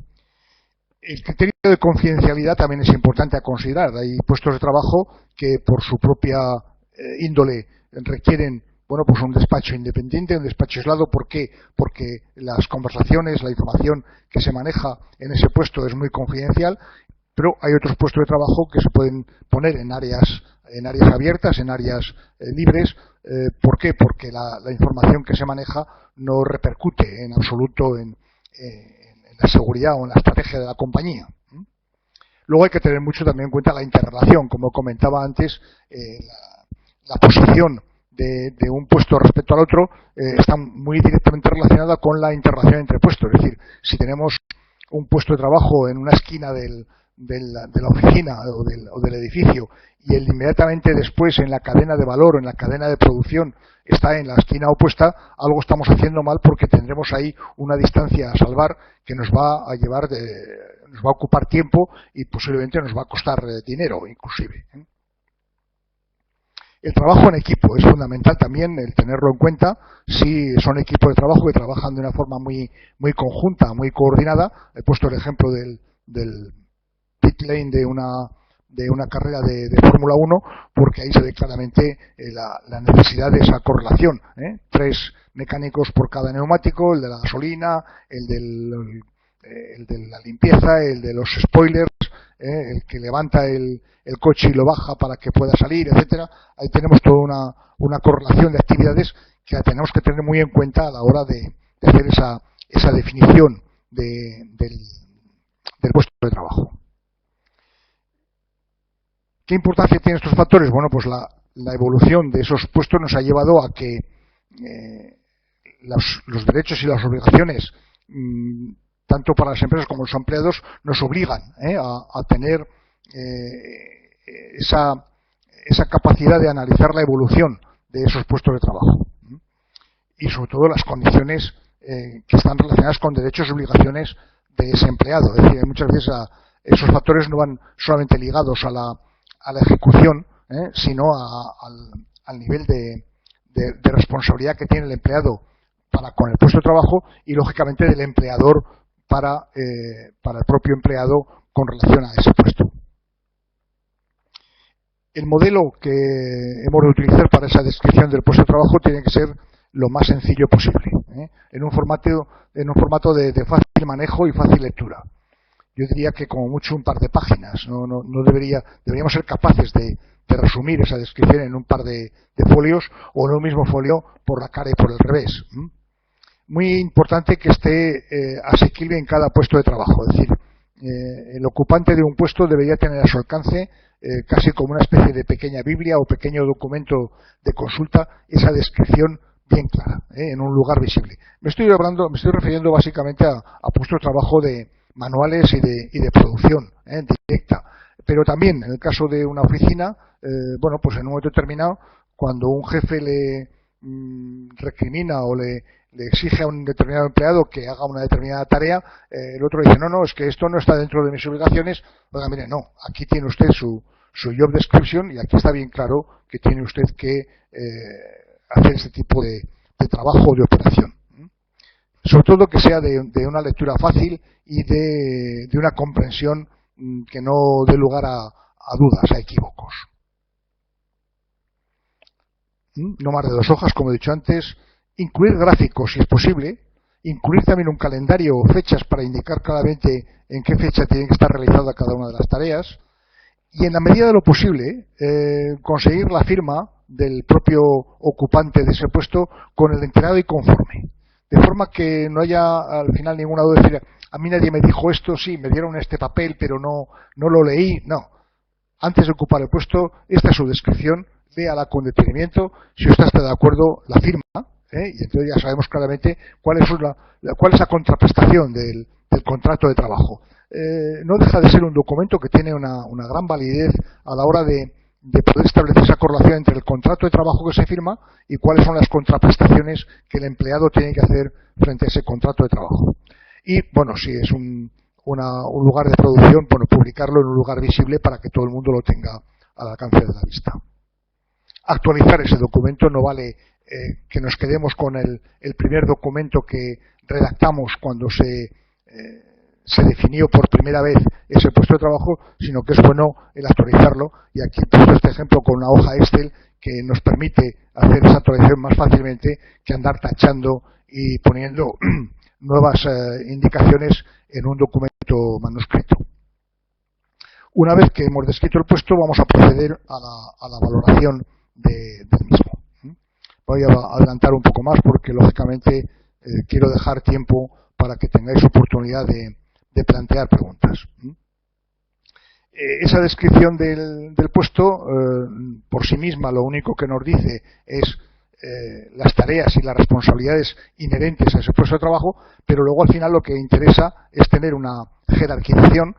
El criterio de confidencialidad también es importante a considerar. Hay puestos de trabajo que por su propia índole requieren, bueno, pues un despacho independiente, un despacho aislado. ¿Por qué? Porque las conversaciones, la información que se maneja en ese puesto es muy confidencial, pero hay otros puestos de trabajo que se pueden poner en áreas abiertas, en áreas libres. ¿Por qué? Porque la información que se maneja no repercute en absoluto en la seguridad o en la estrategia de la compañía. Luego hay que tener mucho también en cuenta la interrelación. Como comentaba antes, la posición de un puesto respecto al otro está muy directamente relacionada con la interrelación entre puestos. Es decir, si tenemos un puesto de trabajo en una esquina de la oficina o del edificio, y el inmediatamente después en la cadena de valor o en la cadena de producción está en la esquina opuesta, algo estamos haciendo mal, porque tendremos ahí una distancia a salvar que nos va a llevar, nos va a ocupar tiempo y posiblemente nos va a costar dinero inclusive. El trabajo en equipo es fundamental también, el tenerlo en cuenta. Si son equipos de trabajo que trabajan de una forma muy conjunta, muy coordinada. He puesto el ejemplo del pit lane de una carrera de Fórmula 1, porque ahí se ve claramente la necesidad de esa correlación. 3 mecánicos por cada neumático, el de la gasolina, el de la limpieza, el de los spoilers, el que levanta el coche y lo baja para que pueda salir, etcétera. Ahí tenemos toda una correlación de actividades que tenemos que tener muy en cuenta a la hora de hacer esa definición del puesto de trabajo. ¿Qué importancia tienen estos factores? Bueno, pues la evolución de esos puestos nos ha llevado a que los derechos y las obligaciones, tanto para las empresas como los empleados, nos obligan a tener esa capacidad de analizar la evolución de esos puestos de trabajo y sobre todo las condiciones que están relacionadas con derechos y obligaciones de ese empleado. Es decir, muchas veces esos factores no van solamente ligados a la ejecución, sino al nivel de responsabilidad que tiene el empleado para con el puesto de trabajo, y lógicamente del empleador para el propio empleado con relación a ese puesto. El modelo que hemos de utilizar para esa descripción del puesto de trabajo tiene que ser lo más sencillo posible, en un formato de fácil manejo y fácil lectura. Yo diría que como mucho un par de páginas. No deberíamos ser capaces de resumir esa descripción en un par de folios, o en un mismo folio por la cara y por el revés. Muy importante que esté asequible en cada puesto de trabajo. Es decir, el ocupante de un puesto debería tener a su alcance, casi como una especie de pequeña Biblia o pequeño documento de consulta, esa descripción bien clara, en un lugar visible. Me estoy refiriendo básicamente a puestos de trabajo de manuales y de producción directa, pero también en el caso de una oficina, bueno, pues en un momento determinado, cuando un jefe le recrimina o le exige a un determinado empleado que haga una determinada tarea, el otro dice, no, es que esto no está dentro de mis obligaciones. Oiga, mire, no, aquí tiene usted su job description, y aquí está bien claro que tiene usted que hacer este tipo de trabajo o de operación. Sobre todo que sea de una lectura fácil y de una comprensión que no dé lugar a a dudas, a equívocos. No más de 2 hojas, como he dicho antes. Incluir gráficos, si es posible. Incluir también un calendario o fechas para indicar claramente en qué fecha tiene que estar realizada cada una de las tareas. Y en la medida de lo posible, conseguir la firma del propio ocupante de ese puesto con el enterado y conforme. De forma que no haya al final ninguna duda de decir, a mí nadie me dijo esto, sí, me dieron este papel, pero no lo leí. No. Antes de ocupar el puesto, esta es su descripción, léala con detenimiento, si usted está de acuerdo, la firma, y entonces ya sabemos claramente cuál es la contraprestación del contrato de trabajo. No deja de ser un documento que tiene una gran validez a la hora de poder establecer esa correlación entre el contrato de trabajo que se firma y cuáles son las contraprestaciones que el empleado tiene que hacer frente a ese contrato de trabajo. Y, bueno, si es un lugar de producción, bueno, publicarlo en un lugar visible para que todo el mundo lo tenga al alcance de la vista. Actualizar ese documento, no vale que nos quedemos con el primer documento que redactamos cuando se definió por primera vez ese puesto de trabajo, sino que es bueno el actualizarlo, y aquí he puesto este ejemplo con una hoja Excel que nos permite hacer esa actualización más fácilmente que andar tachando y poniendo nuevas indicaciones en un documento manuscrito. Una vez que hemos descrito el puesto, vamos a proceder a la valoración del mismo. Voy a adelantar un poco más porque, lógicamente, quiero dejar tiempo para que tengáis oportunidad de plantear preguntas. Esa descripción del puesto, por sí misma, lo único que nos dice es las tareas y las responsabilidades inherentes a ese puesto de trabajo, pero luego al final lo que interesa es tener una jerarquización,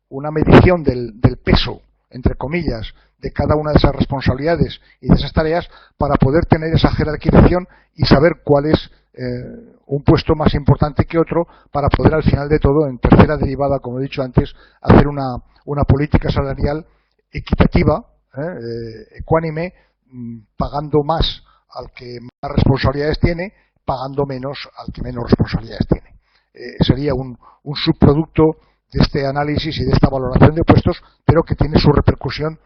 una medición del peso, entre comillas, de cada una de esas responsabilidades y de esas tareas para poder tener esa jerarquización y saber cuál es un puesto más importante que otro, para poder al final de todo, en tercera derivada, como he dicho antes, hacer una política salarial equitativa, ecuánime, pagando más al que más responsabilidades tiene, pagando menos al que menos responsabilidades tiene. Sería un subproducto de este análisis y de esta valoración de puestos, pero que tiene su repercusión,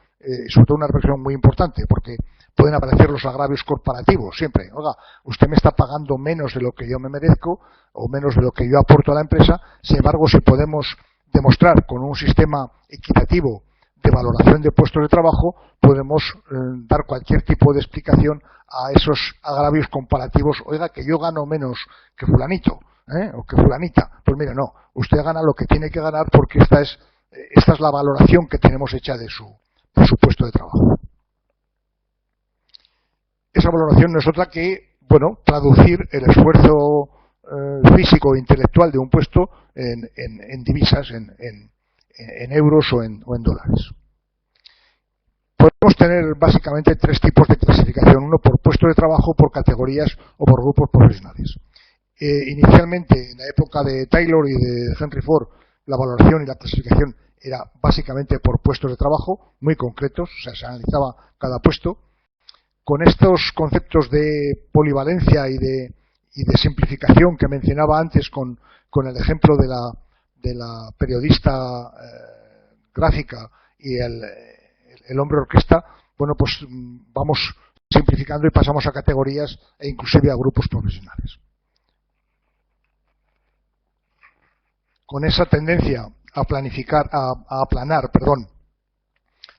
sobre todo una repercusión muy importante, porque pueden aparecer los agravios corporativos siempre. Oiga, usted me está pagando menos de lo que yo me merezco o menos de lo que yo aporto a la empresa. Sin embargo, si podemos demostrar con un sistema equitativo de valoración de puestos de trabajo, podemos dar cualquier tipo de explicación a esos agravios comparativos. Oiga, que yo gano menos que fulanito, o que fulanita. Pues mira, no, usted gana lo que tiene que ganar porque esta es la valoración que tenemos hecha de su puesto de trabajo. Esa valoración no es otra que, bueno, traducir el esfuerzo físico e intelectual de un puesto en divisas, en euros o en dólares. Podemos tener básicamente 3 tipos de clasificación: uno por puesto de trabajo, por categorías o por grupos profesionales. Inicialmente, en la época de Taylor y de Henry Ford, la valoración y la clasificación era básicamente por puestos de trabajo muy concretos, o sea, se analizaba cada puesto. Con estos conceptos de polivalencia y de simplificación que mencionaba antes con el ejemplo de la periodista gráfica y el hombre orquesta, bueno, pues vamos simplificando y pasamos a categorías e inclusive a grupos profesionales. Con esa tendencia a aplanar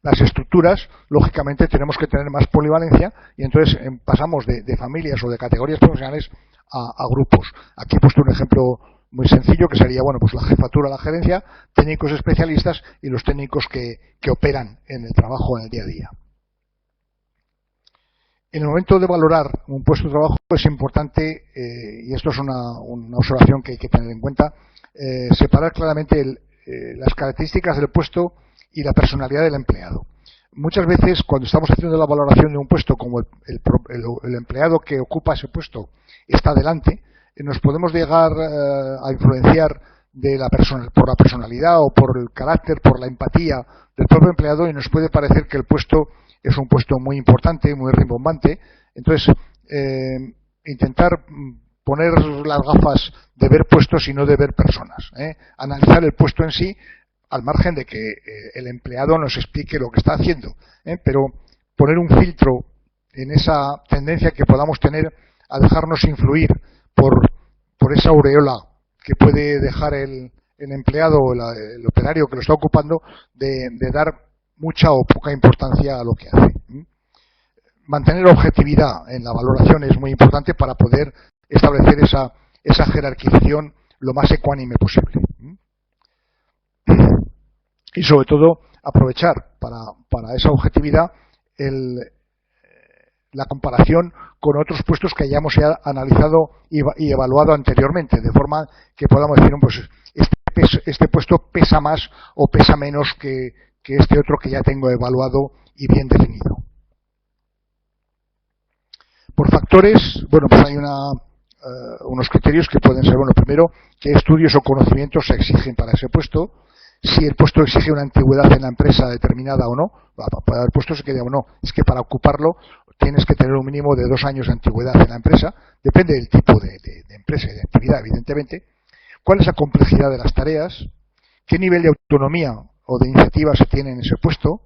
las estructuras, lógicamente tenemos que tener más polivalencia y entonces pasamos de familias o de categorías profesionales a grupos. Aquí he puesto un ejemplo muy sencillo que sería, bueno, pues la jefatura, la gerencia, técnicos especialistas y los técnicos que operan en el trabajo en el día a día. En el momento de valorar un puesto de trabajo es importante, y esto es una observación que hay que tener en cuenta, separar claramente las características del puesto y la personalidad del empleado. Muchas veces, cuando estamos haciendo la valoración de un puesto, como el empleado que ocupa ese puesto está delante, nos podemos llegar a influenciar por la personalidad o por el carácter, por la empatía del propio empleado, y nos puede parecer que el puesto es un puesto muy importante, muy rimbombante. Entonces, intentar poner las gafas de ver puestos y no de ver personas. Analizar el puesto en sí, al margen de que el empleado nos explique lo que está haciendo, pero poner un filtro en esa tendencia que podamos tener a dejarnos influir por esa aureola que puede dejar el empleado o el operario que lo está ocupando de dar mucha o poca importancia a lo que hace. Mantener objetividad en la valoración es muy importante para poder establecer esa jerarquización lo más ecuánime posible. Y sobre todo aprovechar para esa objetividad la comparación con otros puestos que hayamos ya analizado y evaluado anteriormente, de forma que podamos decir, pues este puesto pesa más o pesa menos que este otro que ya tengo evaluado y bien definido. Por factores, bueno, pues hay unos criterios que pueden ser, bueno, primero, qué estudios o conocimientos se exigen para ese puesto, si el puesto exige una antigüedad en la empresa determinada o no. Para haber puesto se queda o no, es que para ocuparlo tienes que tener un mínimo de 2 años de antigüedad en la empresa, depende del tipo de empresa y de actividad, evidentemente. ¿Cuál es la complejidad de las tareas? ¿Qué nivel de autonomía o de iniciativa se tiene en ese puesto?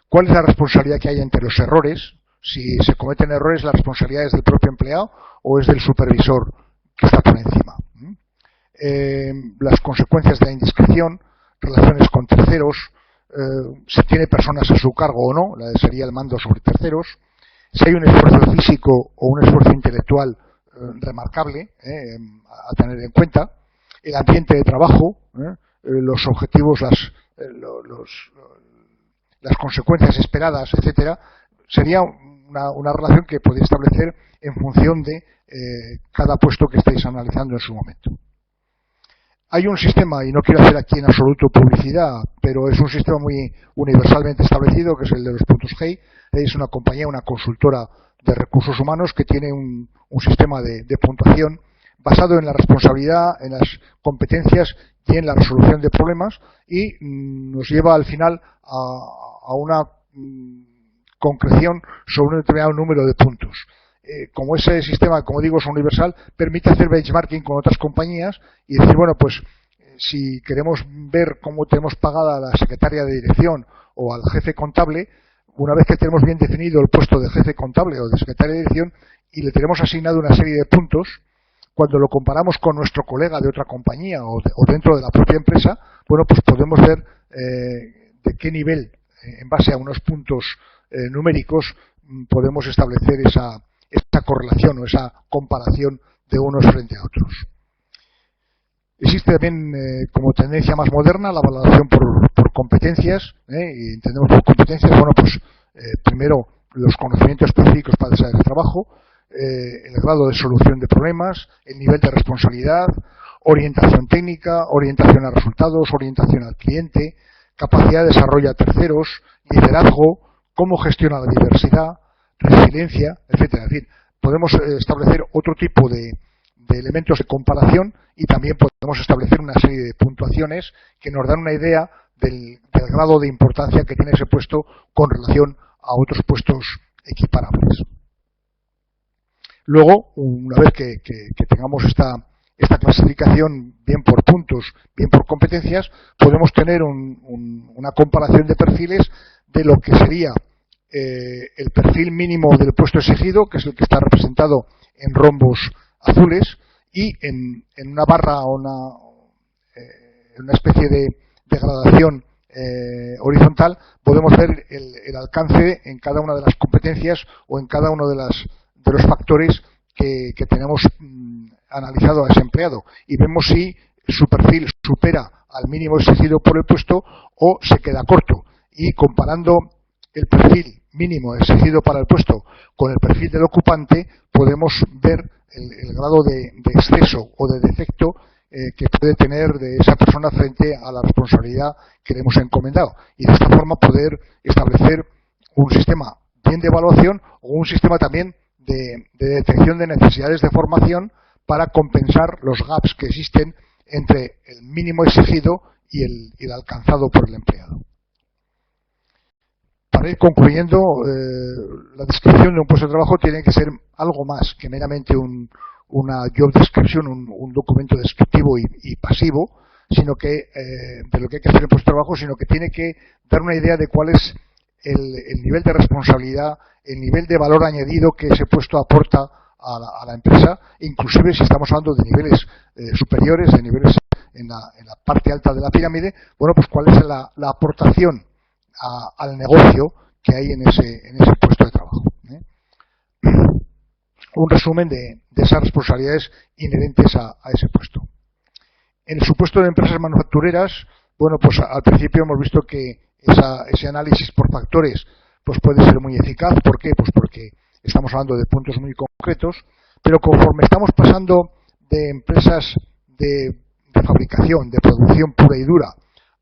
¿Cuál es la responsabilidad que hay entre los errores? Si se cometen errores, ¿la responsabilidad es del propio empleado o es del supervisor que está por encima? Las consecuencias de la indiscreción, relaciones con terceros, si tiene personas a su cargo o no, sería el mando sobre terceros, si hay un esfuerzo físico o un esfuerzo intelectual remarcable a tener en cuenta, el ambiente de trabajo, los objetivos, las consecuencias esperadas, etcétera. Sería una relación que podéis establecer en función de cada puesto que estáis analizando en su momento. Hay un sistema, y no quiero hacer aquí en absoluto publicidad, pero es un sistema muy universalmente establecido, que es el de los puntos GEI. Es una compañía, una consultora de recursos humanos que tiene un sistema de puntuación basado en la responsabilidad, en las competencias y en la resolución de problemas, y nos lleva al final a una concreción sobre un determinado número de puntos. Como ese sistema, como digo, es universal, permite hacer benchmarking con otras compañías y decir, bueno, pues si queremos ver cómo tenemos pagada a la secretaria de dirección o al jefe contable, una vez que tenemos bien definido el puesto de jefe contable o de secretaria de dirección y le tenemos asignado una serie de puntos, cuando lo comparamos con nuestro colega de otra compañía o dentro de la propia empresa, bueno, pues podemos ver de qué nivel, en base a unos puntos numéricos, podemos establecer esa correlación o esa comparación de unos frente a otros. Existe también como tendencia más moderna la valoración por competencias, y entendemos por competencias, bueno, pues primero los conocimientos específicos para desarrollar el trabajo, el grado de solución de problemas, el nivel de responsabilidad, orientación técnica, orientación a resultados, orientación al cliente, capacidad de desarrollo a terceros, liderazgo, cómo gestiona la diversidad, resiliencia, etcétera. En fin, podemos establecer otro tipo de elementos de comparación y también podemos establecer una serie de puntuaciones que nos dan una idea del grado de importancia que tiene ese puesto con relación a otros puestos equiparables. Luego, una vez que tengamos esta clasificación bien por puntos, bien por competencias, podemos tener una comparación de perfiles de lo que sería el perfil mínimo del puesto exigido, que es el que está representado en rombos azules, y en una barra o una especie de gradación horizontal podemos ver el alcance en cada una de las competencias o en cada uno de los factores que tenemos analizado a ese empleado, y vemos si su perfil supera al mínimo exigido por el puesto o se queda corto, y comparando el perfil mínimo exigido para el puesto con el perfil del ocupante podemos ver el grado de exceso o de defecto que puede tener de esa persona frente a la responsabilidad que le hemos encomendado, y de esta forma poder establecer un sistema bien de evaluación o un sistema también de detección de necesidades de formación para compensar los gaps que existen entre el mínimo exigido y el alcanzado por el empleado. Para ir concluyendo, la descripción de un puesto de trabajo tiene que ser algo más que meramente una job description, un documento descriptivo y pasivo, sino que de lo que hay que hacer en el puesto de trabajo, sino que tiene que dar una idea de cuál es el nivel de responsabilidad, el nivel de valor añadido que ese puesto aporta a la empresa, inclusive si estamos hablando de niveles superiores, de niveles en la parte alta de la pirámide, bueno, pues cuál es la aportación al negocio que hay en ese puesto de trabajo. Un resumen de esas responsabilidades inherentes a ese puesto. En el supuesto de empresas manufactureras, bueno, pues al principio hemos visto que ese análisis por factores pues puede ser muy eficaz. ¿Por qué? Pues porque estamos hablando de puntos muy concretos, pero conforme estamos pasando de empresas de fabricación, de producción pura y dura,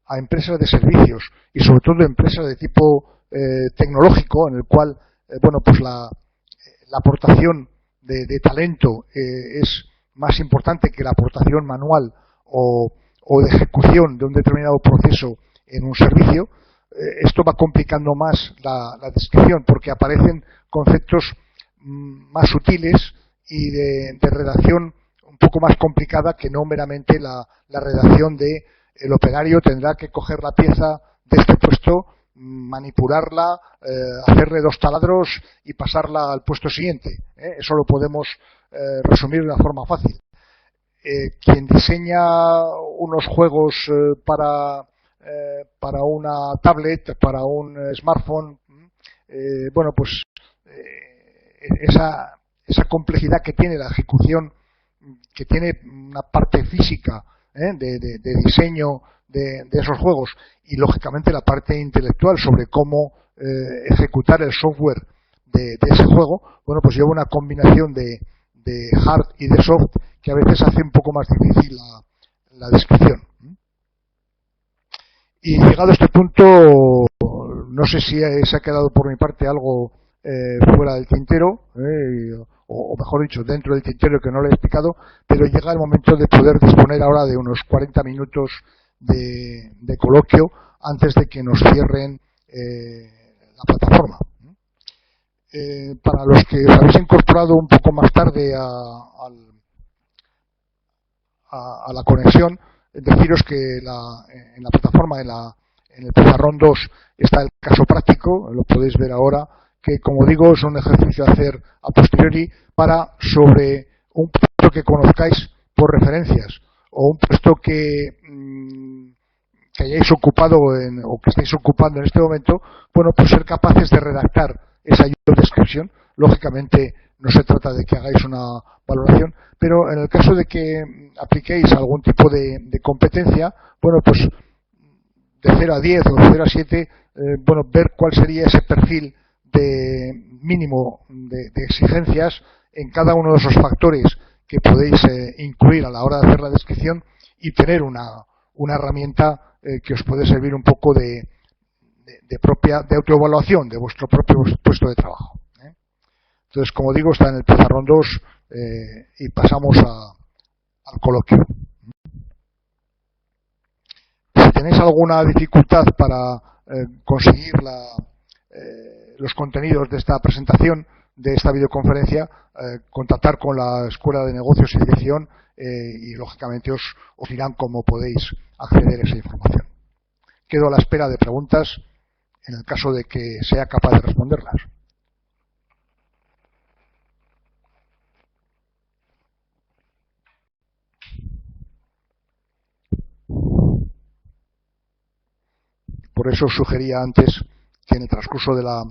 a empresas de servicios y sobre todo empresas de tipo tecnológico, en el cual, bueno, pues la aportación de talento es más importante que la aportación manual o de ejecución de un determinado proceso en un servicio, esto va complicando más la descripción, porque aparecen conceptos más sutiles y de redacción un poco más complicada que no meramente la redacción de el operario tendrá que coger la pieza de este puesto, manipularla, hacerle 2 taladros y pasarla al puesto siguiente. Eso lo podemos resumir de una forma fácil. Quien diseña unos juegos para una tablet, para un smartphone, bueno, pues esa complejidad que tiene la ejecución, que tiene una parte física de diseño de esos juegos y lógicamente la parte intelectual sobre cómo ejecutar el software de ese juego, bueno, pues lleva una combinación de hard y de soft que a veces hace un poco más difícil la descripción. Y llegado a este punto, no sé si se ha quedado por mi parte algo fuera del tintero, o mejor dicho, dentro del tintero que no le he explicado, pero llega el momento de poder disponer ahora de unos 40 minutos de coloquio antes de que nos cierren la plataforma. Para los que os habéis incorporado un poco más tarde a la conexión, deciros que en la plataforma, en el pizarrón 2, está el caso práctico, lo podéis ver ahora, que como digo es un ejercicio a hacer a posteriori para sobre un puesto que conozcáis por referencias o un puesto que hayáis ocupado o que estáis ocupando en este momento, bueno, pues ser capaces de redactar esa job description. Lógicamente no se trata de que hagáis una valoración, pero en el caso de que apliquéis algún tipo de competencia, bueno, pues de 0 a 10 o de 0 a 7, bueno, ver cuál sería ese perfil de mínimo de exigencias en cada uno de esos factores que podéis incluir a la hora de hacer la descripción y tener una herramienta que os puede servir un poco de autoevaluación de vuestro propio puesto de trabajo. Entonces, como digo, está en el pizarrón 2 y pasamos al coloquio. Si tenéis alguna dificultad para conseguir los contenidos de esta presentación, de esta videoconferencia, contactar con la Escuela de Negocios y Dirección y lógicamente os dirán cómo podéis acceder a esa información. Quedo a la espera de preguntas en el caso de que sea capaz de responderlas. Por eso os sugería antes que en el transcurso de la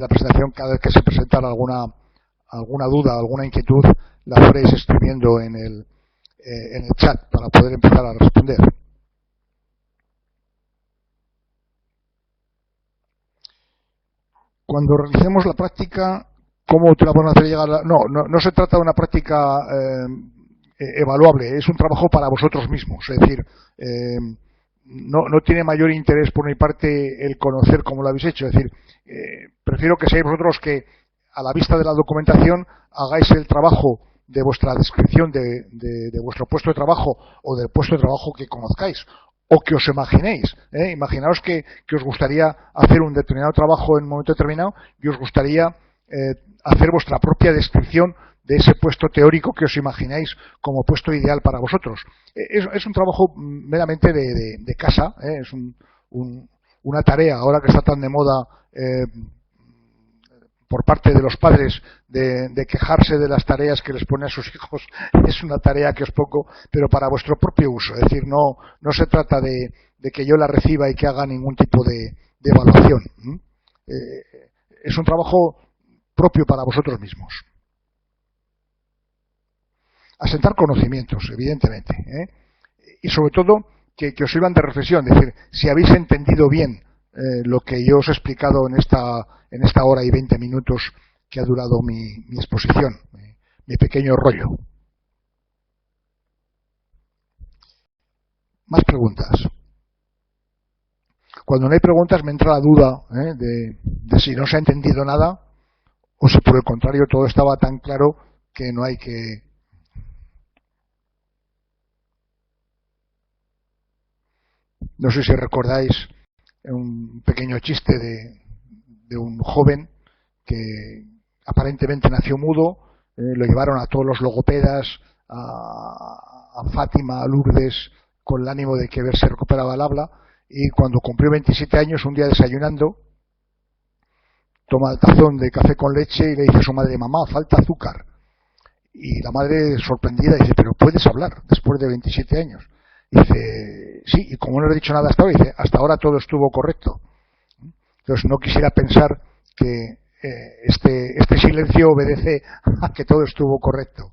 presentación, cada vez que se presentara alguna duda, alguna inquietud, la fuerais escribiendo en el chat para poder empezar a responder. Cuando realicemos la práctica, ¿cómo te la van a hacer llegar? No se trata de una práctica evaluable, es un trabajo para vosotros mismos. Es decir, no tiene mayor interés por mi parte el conocer cómo lo habéis hecho. Es decir, prefiero que seáis vosotros que a la vista de la documentación hagáis el trabajo de vuestra descripción de vuestro puesto de trabajo o del puesto de trabajo que conozcáis o que os imaginéis. Imaginaos que os gustaría hacer un determinado trabajo en un momento determinado y os gustaría hacer vuestra propia descripción de ese puesto teórico que os imagináis como puesto ideal para vosotros. Es un trabajo meramente de casa, es una tarea, ahora que está tan de moda por parte de los padres de quejarse de las tareas que les pone a sus hijos. Es una tarea que os pongo, pero para vuestro propio uso. Es decir, no se trata de que yo la reciba y que haga ningún tipo de evaluación. Es un trabajo propio para vosotros mismos. Asentar conocimientos, evidentemente, y sobre todo que os sirvan de reflexión, es decir, si habéis entendido bien lo que yo os he explicado en esta hora y 20 minutos que ha durado mi exposición, mi pequeño rollo. Más preguntas. Cuando no hay preguntas me entra la duda de si no se ha entendido nada o si por el contrario todo estaba tan claro que no hay que... No sé si recordáis un pequeño chiste de un joven que aparentemente nació mudo, lo llevaron a todos los logopedas, a Fátima, a Lourdes, con el ánimo de que ver si recuperaba el habla, y cuando cumplió 27 años, un día desayunando, toma el tazón de café con leche y le dice a su madre: mamá, falta azúcar. Y la madre, sorprendida, dice: pero puedes hablar después de 27 años. Dice: sí, y como no le he dicho nada hasta ahora, dice: hasta ahora todo estuvo correcto. Entonces no quisiera pensar que este silencio obedece a que todo estuvo correcto.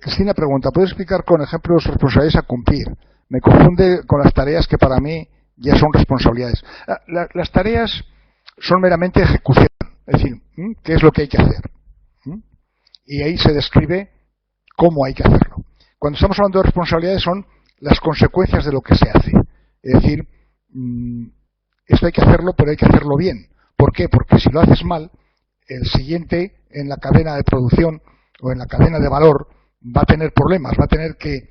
Cristina pregunta: ¿puedes explicar con ejemplos responsabilidades a cumplir? Me confunde con las tareas que para mí ya son responsabilidades. Las tareas son meramente ejecución, es decir, ¿qué es lo que hay que hacer? Y ahí se describe cómo hay que hacerlo. Cuando estamos hablando de responsabilidades son las consecuencias de lo que se hace. Es decir, esto hay que hacerlo, pero hay que hacerlo bien. ¿Por qué? Porque si lo haces mal, el siguiente en la cadena de producción o en la cadena de valor va a tener problemas, va a tener que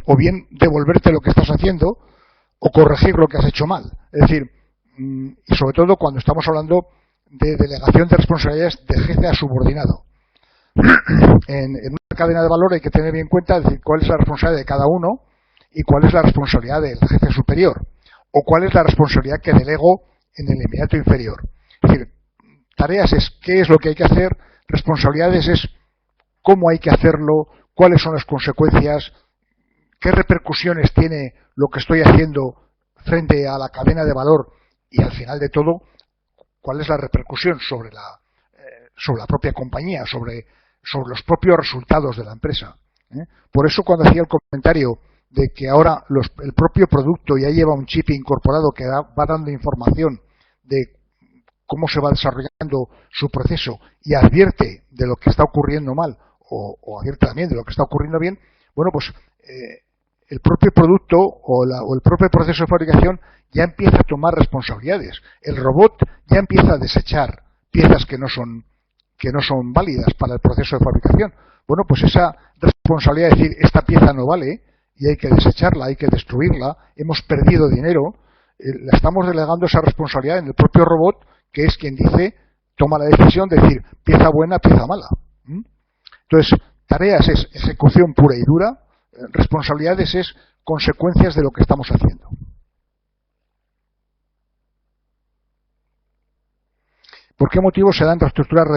o bien devolverte lo que estás haciendo o corregir lo que has hecho mal. Es decir, y sobre todo cuando estamos hablando de delegación de responsabilidades de jefe a subordinado. En una cadena de valor hay que tener bien en cuenta decir, cuál es la responsabilidad de cada uno y cuál es la responsabilidad del jefe superior o cuál es la responsabilidad que delego en el inmediato inferior. Es decir, tareas es qué es lo que hay que hacer, responsabilidades es cómo hay que hacerlo, cuáles son las consecuencias, qué repercusiones tiene lo que estoy haciendo frente a la cadena de valor y al final de todo, cuál es la repercusión sobre la propia compañía, sobre los propios resultados de la empresa. Por eso cuando hacía el comentario de que ahora el propio producto ya lleva un chip incorporado que va dando información de cómo se va desarrollando su proceso y advierte de lo que está ocurriendo mal o advierte también de lo que está ocurriendo bien, bueno, pues el propio producto o el propio proceso de fabricación ya empieza a tomar responsabilidades. El robot ya empieza a desechar piezas que no son válidas para el proceso de fabricación. Bueno, pues esa responsabilidad de decir esta pieza no vale y hay que desecharla, hay que destruirla, hemos perdido dinero, la estamos delegando esa responsabilidad en el propio robot, que es quien dice, toma la decisión de decir pieza buena, pieza mala. Entonces, tareas es ejecución pura y dura, responsabilidades es consecuencias de lo que estamos haciendo. ¿Por qué motivo se dan infraestructuras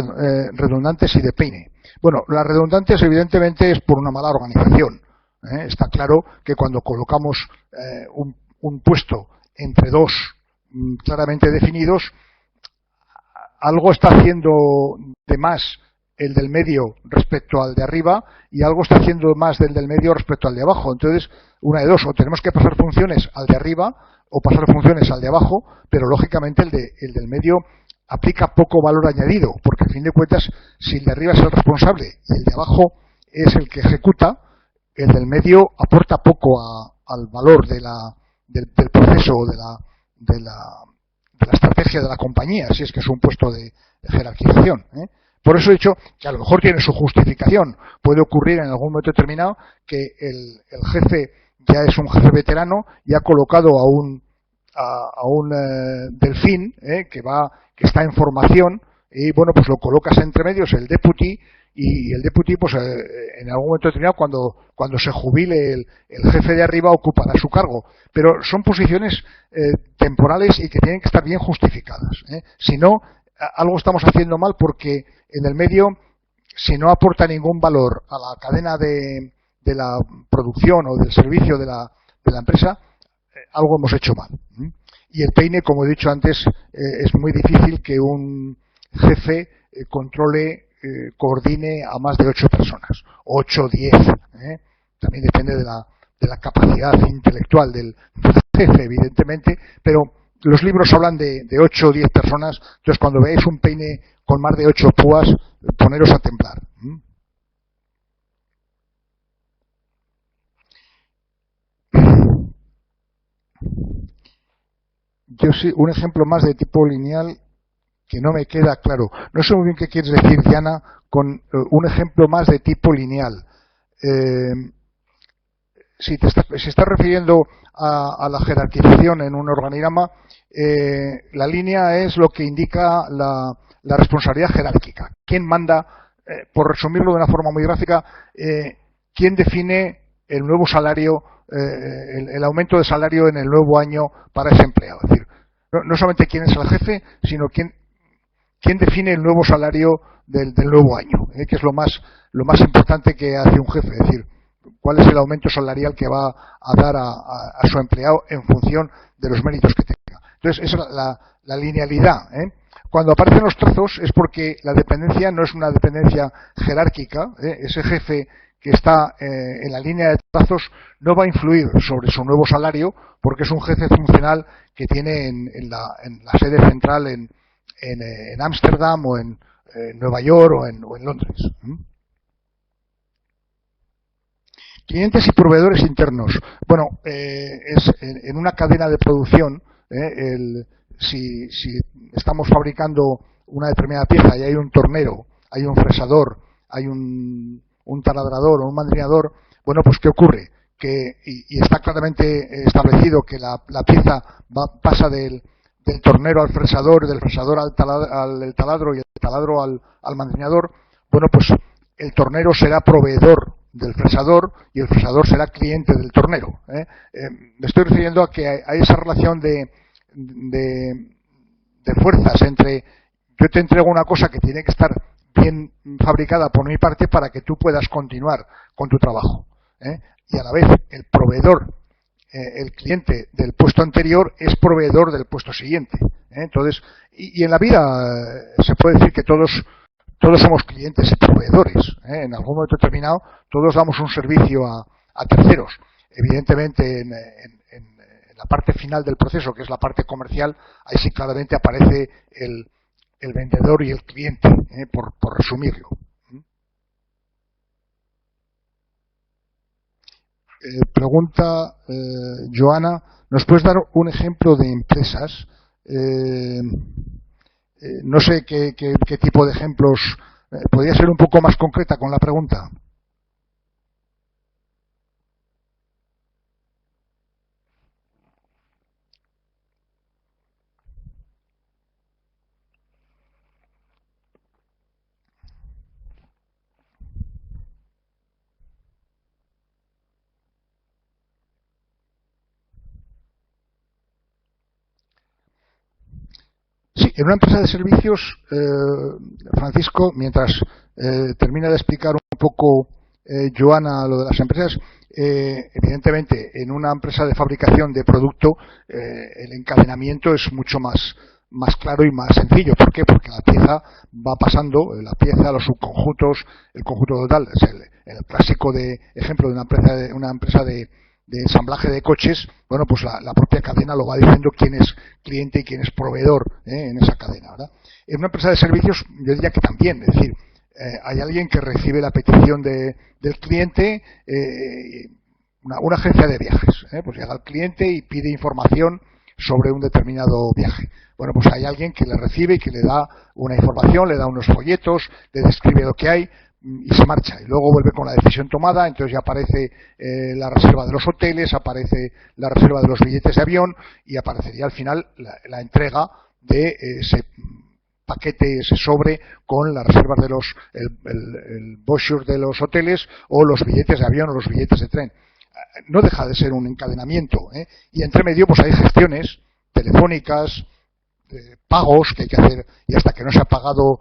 redundantes y de peine? Bueno, las redundantes evidentemente es por una mala organización. Está claro que cuando colocamos un puesto entre dos claramente definidos, algo está haciendo de más el del medio respecto al de arriba y algo está haciendo más del medio respecto al de abajo. Entonces, una de dos, o tenemos que pasar funciones al de arriba o pasar funciones al de abajo, pero lógicamente el del medio aplica poco valor añadido, porque a fin de cuentas, si el de arriba es el responsable y el de abajo es el que ejecuta, el del medio aporta poco al valor del proceso o de la estrategia de la compañía, si es que es un puesto de jerarquización. Por eso he dicho que a lo mejor tiene su justificación. Puede ocurrir en algún momento determinado que el jefe ya es un jefe veterano y ha colocado a a un delfín que está en formación y bueno, pues lo colocas entre medios el deputy, y el deputy pues en algún momento determinado cuando se jubile el jefe de arriba ocupará su cargo, pero son posiciones temporales y que tienen que estar bien justificadas, si no algo estamos haciendo mal, porque en el medio, si no aporta ningún valor a la cadena de la producción o del servicio de la empresa, algo hemos hecho mal. Y el peine, como he dicho antes, es muy difícil que un jefe controle, coordine a más de 8 personas, 8 o 10. También depende de la capacidad intelectual del jefe, evidentemente, pero los libros hablan de 8 o 10 personas, entonces cuando veáis un peine con más de 8 púas, poneros a temblar. Yo sí, un ejemplo más de tipo lineal que no me queda claro. No sé muy bien qué quieres decir, Diana, con un ejemplo más de tipo lineal. Si estás refiriendo a la jerarquización en un organigrama, la línea es lo que indica la responsabilidad jerárquica. ¿Quién manda, por resumirlo de una forma muy gráfica, quién define el nuevo salario, el aumento de salario en el nuevo año para ese empleado? Es decir, no solamente quién es el jefe, sino quién define el nuevo salario del nuevo año, que es lo más importante que hace un jefe, es decir, cuál es el aumento salarial que va a dar a su empleado en función de los méritos que tenga. Entonces, esa es la linealidad. Cuando aparecen los trazos es porque la dependencia no es una dependencia jerárquica. Ese jefe que está en la línea de trazos no va a influir sobre su nuevo salario, porque es un jefe funcional que tiene en la sede central en Ámsterdam o en Nueva York o en Londres. Clientes y proveedores internos. Bueno, es en una cadena de producción, si estamos fabricando una determinada pieza y hay un tornero, hay un fresador, hay un taladrador o un mandrinador, bueno, pues ¿qué ocurre? Y está claramente establecido que la pieza pasa del tornero al fresador, del fresador al taladro y el taladro al mandrinador. Bueno, pues el tornero será proveedor del fresador y el fresador será cliente del tornero. Me estoy refiriendo a que hay esa relación de fuerzas entre yo te entrego una cosa que tiene que estar bien fabricada por mi parte para que tú puedas continuar con tu trabajo. Y a la vez el proveedor, el cliente del puesto anterior es proveedor del puesto siguiente. Entonces, y en la vida se puede decir que todos somos clientes y proveedores. En algún momento determinado todos damos un servicio a terceros. Evidentemente en la parte final del proceso, que es la parte comercial, ahí sí claramente aparece el vendedor y el cliente, por resumirlo. Pregunta Joana, ¿nos puedes dar un ejemplo de empresas? No sé qué tipo de ejemplos. ¿Podría ser un poco más concreta con la pregunta? Sí, en una empresa de servicios, Francisco, mientras termina de explicar un poco Joana lo de las empresas, evidentemente en una empresa de fabricación de producto el encadenamiento es mucho más claro y más sencillo. ¿Por qué? Porque la pieza va pasando, la pieza, los subconjuntos, el conjunto total. Es el clásico de ejemplo de una empresa de ensamblaje de coches. Bueno, pues la propia cadena lo va diciendo quién es cliente y quién es proveedor en esa cadena, ¿verdad? En una empresa de servicios yo diría que también, es decir, hay alguien que recibe la petición del cliente, una agencia de viajes, pues llega al cliente y pide información sobre un determinado viaje. Bueno, pues hay alguien que le recibe y que le da una información, le da unos folletos, le describe lo que hay. y se marcha, y luego vuelve con la decisión tomada. Entonces ya aparece la reserva de los hoteles, aparece la reserva de los billetes de avión y aparecería al final la entrega de ese paquete, ese sobre con las reservas de el brochure de los hoteles o los billetes de avión o los billetes de tren. No deja de ser un encadenamiento, y entre medio pues hay gestiones telefónicas, pagos que hay que hacer, y hasta que no se ha pagado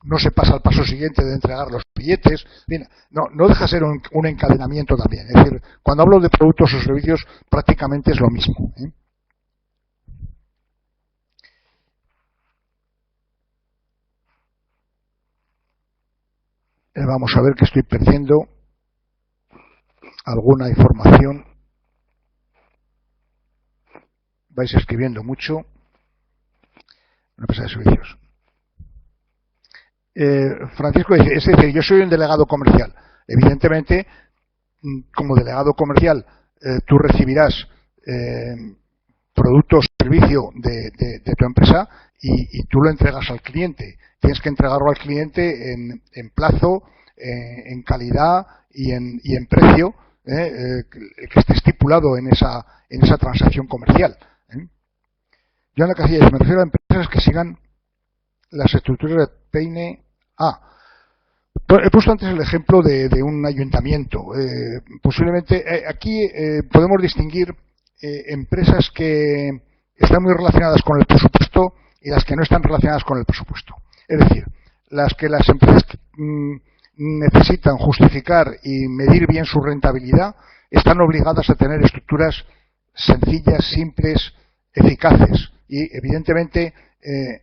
no se pasa al paso siguiente de entregar los billetes. Bien, no deja de ser un encadenamiento también. Es decir, cuando hablo de productos o servicios prácticamente es lo mismo. Vamos a ver que estoy perdiendo alguna información. Vais escribiendo mucho. Una empresa de servicios. Francisco dice, es decir, yo soy un delegado comercial. Evidentemente, como delegado comercial, tú recibirás producto o servicio de tu empresa y tú lo entregas al cliente. Tienes que entregarlo al cliente en plazo, en calidad y en precio que esté estipulado en esa transacción comercial. Joana Casillas, me refiero a empresas que sigan las estructuras de peine. He puesto antes el ejemplo de un ayuntamiento. Posiblemente aquí podemos distinguir empresas que están muy relacionadas con el presupuesto y las que no están relacionadas con el presupuesto. Es decir, las empresas que necesitan justificar y medir bien su rentabilidad están obligadas a tener estructuras sencillas, simples, eficaces y evidentemente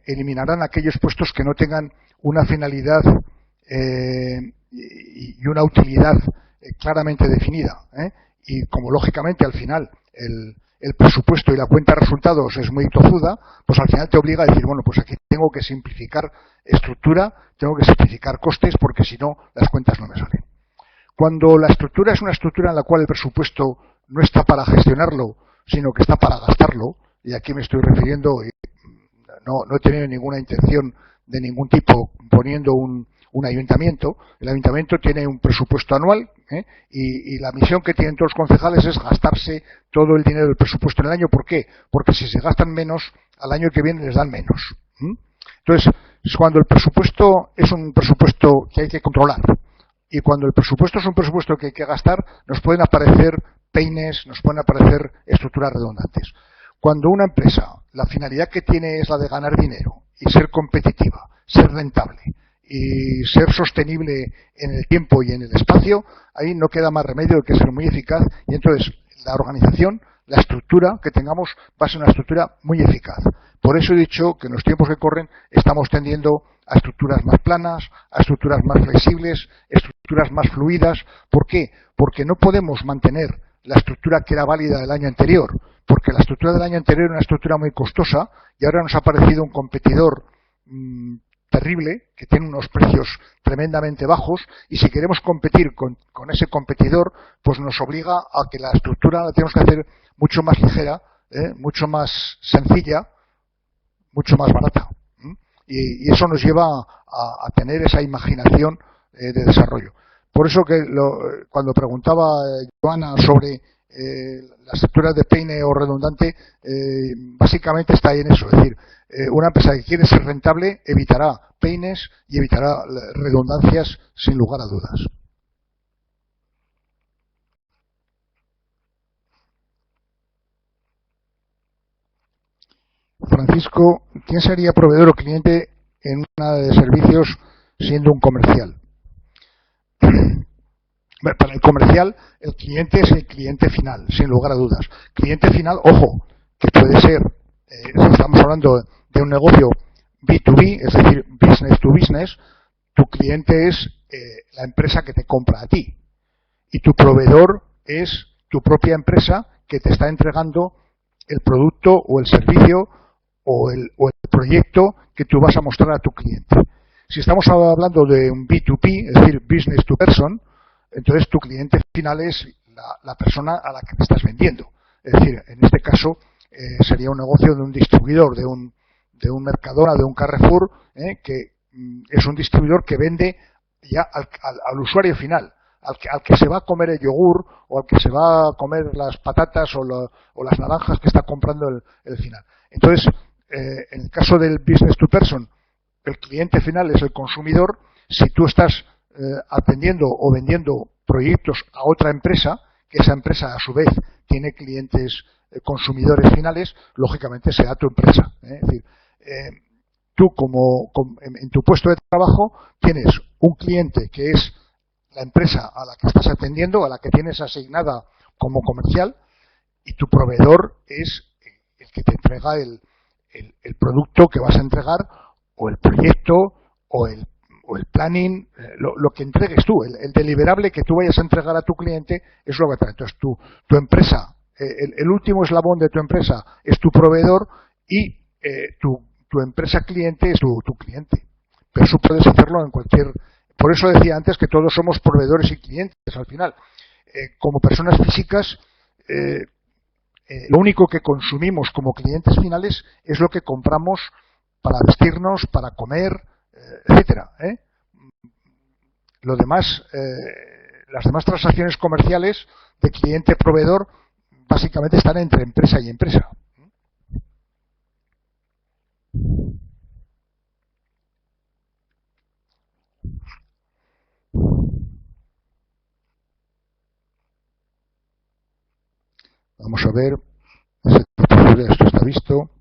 eliminarán aquellos puestos que no tengan una finalidad y una utilidad claramente definida. Y como lógicamente al final el presupuesto y la cuenta de resultados es muy tozuda, pues al final te obliga a decir, bueno, pues aquí tengo que simplificar estructura, tengo que simplificar costes, porque si no, las cuentas no me salen. Cuando la estructura es una estructura en la cual el presupuesto no está para gestionarlo, sino que está para gastarlo, y aquí me estoy refiriendo, no he tenido ninguna intención de ningún tipo poniendo un ayuntamiento. El ayuntamiento tiene un presupuesto anual y la misión que tienen todos los concejales es gastarse todo el dinero del presupuesto en el año. ¿Por qué? Porque si se gastan menos, al año que viene les dan menos. Entonces, cuando el presupuesto es un presupuesto que hay que controlar y cuando el presupuesto es un presupuesto que hay que gastar, nos pueden aparecer peines, nos pueden aparecer estructuras redundantes. Cuando una empresa, la finalidad que tiene es la de ganar dinero y ser competitiva, ser rentable y ser sostenible en el tiempo y en el espacio, ahí no queda más remedio que ser muy eficaz y entonces la organización, la estructura que tengamos va a ser una estructura muy eficaz. Por eso he dicho que en los tiempos que corren estamos tendiendo a estructuras más planas, a estructuras más flexibles, estructuras más fluidas. ¿Por qué? Porque no podemos mantener la estructura que era válida del año anterior, porque la estructura del año anterior era una estructura muy costosa y ahora nos ha aparecido un competidor terrible, que tiene unos precios tremendamente bajos, y si queremos competir con ese competidor, pues nos obliga a que la estructura la tenemos que hacer mucho más ligera, mucho más sencilla, mucho más barata. Y eso nos lleva a tener esa imaginación de desarrollo. Por eso que cuando preguntaba Joana sobre las estructuras de peine o redundante, básicamente está ahí en eso. Es decir, una empresa que quiere ser rentable evitará peines y evitará redundancias sin lugar a dudas. Francisco, ¿quién sería proveedor o cliente en una de servicios siendo un comercial? Para el comercial, el cliente es el cliente final, sin lugar a dudas. Cliente final, ojo, que puede ser, si estamos hablando de un negocio B2B, es decir, business to business, tu cliente es la empresa que te compra a ti. Y tu proveedor es tu propia empresa que te está entregando el producto o el servicio o el proyecto que tú vas a mostrar a tu cliente. Si estamos hablando de un B2P, es decir, business to person, entonces tu cliente final es la persona a la que te estás vendiendo. Es decir, en este caso sería un negocio de un distribuidor, de un Mercadona, de un Carrefour, que es un distribuidor que vende ya al usuario final, al que se va a comer el yogur o al que se va a comer las patatas o las naranjas que está comprando el final. Entonces, en el caso del business to person, el cliente final es el consumidor. Si tú estás atendiendo o vendiendo proyectos a otra empresa, que esa empresa a su vez tiene clientes consumidores finales, lógicamente será tu empresa. Es decir, tú en tu puesto de trabajo tienes un cliente que es la empresa a la que estás atendiendo, a la que tienes asignada como comercial, y tu proveedor es el que te entrega el producto que vas a entregar, o el proyecto, o el planning, lo que entregues tú, el deliverable que tú vayas a entregar a tu cliente es lo que trae. Entonces tu empresa, el último eslabón de tu empresa es tu proveedor, y tu empresa cliente es tu cliente. Pero eso puedes hacerlo en cualquier... Por eso decía antes que todos somos proveedores y clientes al final. Como personas físicas, lo único que consumimos como clientes finales es lo que compramos para vestirnos, para comer, etcétera. Lo demás, las demás transacciones comerciales de cliente-proveedor básicamente están entre empresa y empresa. Vamos a ver, esto está visto.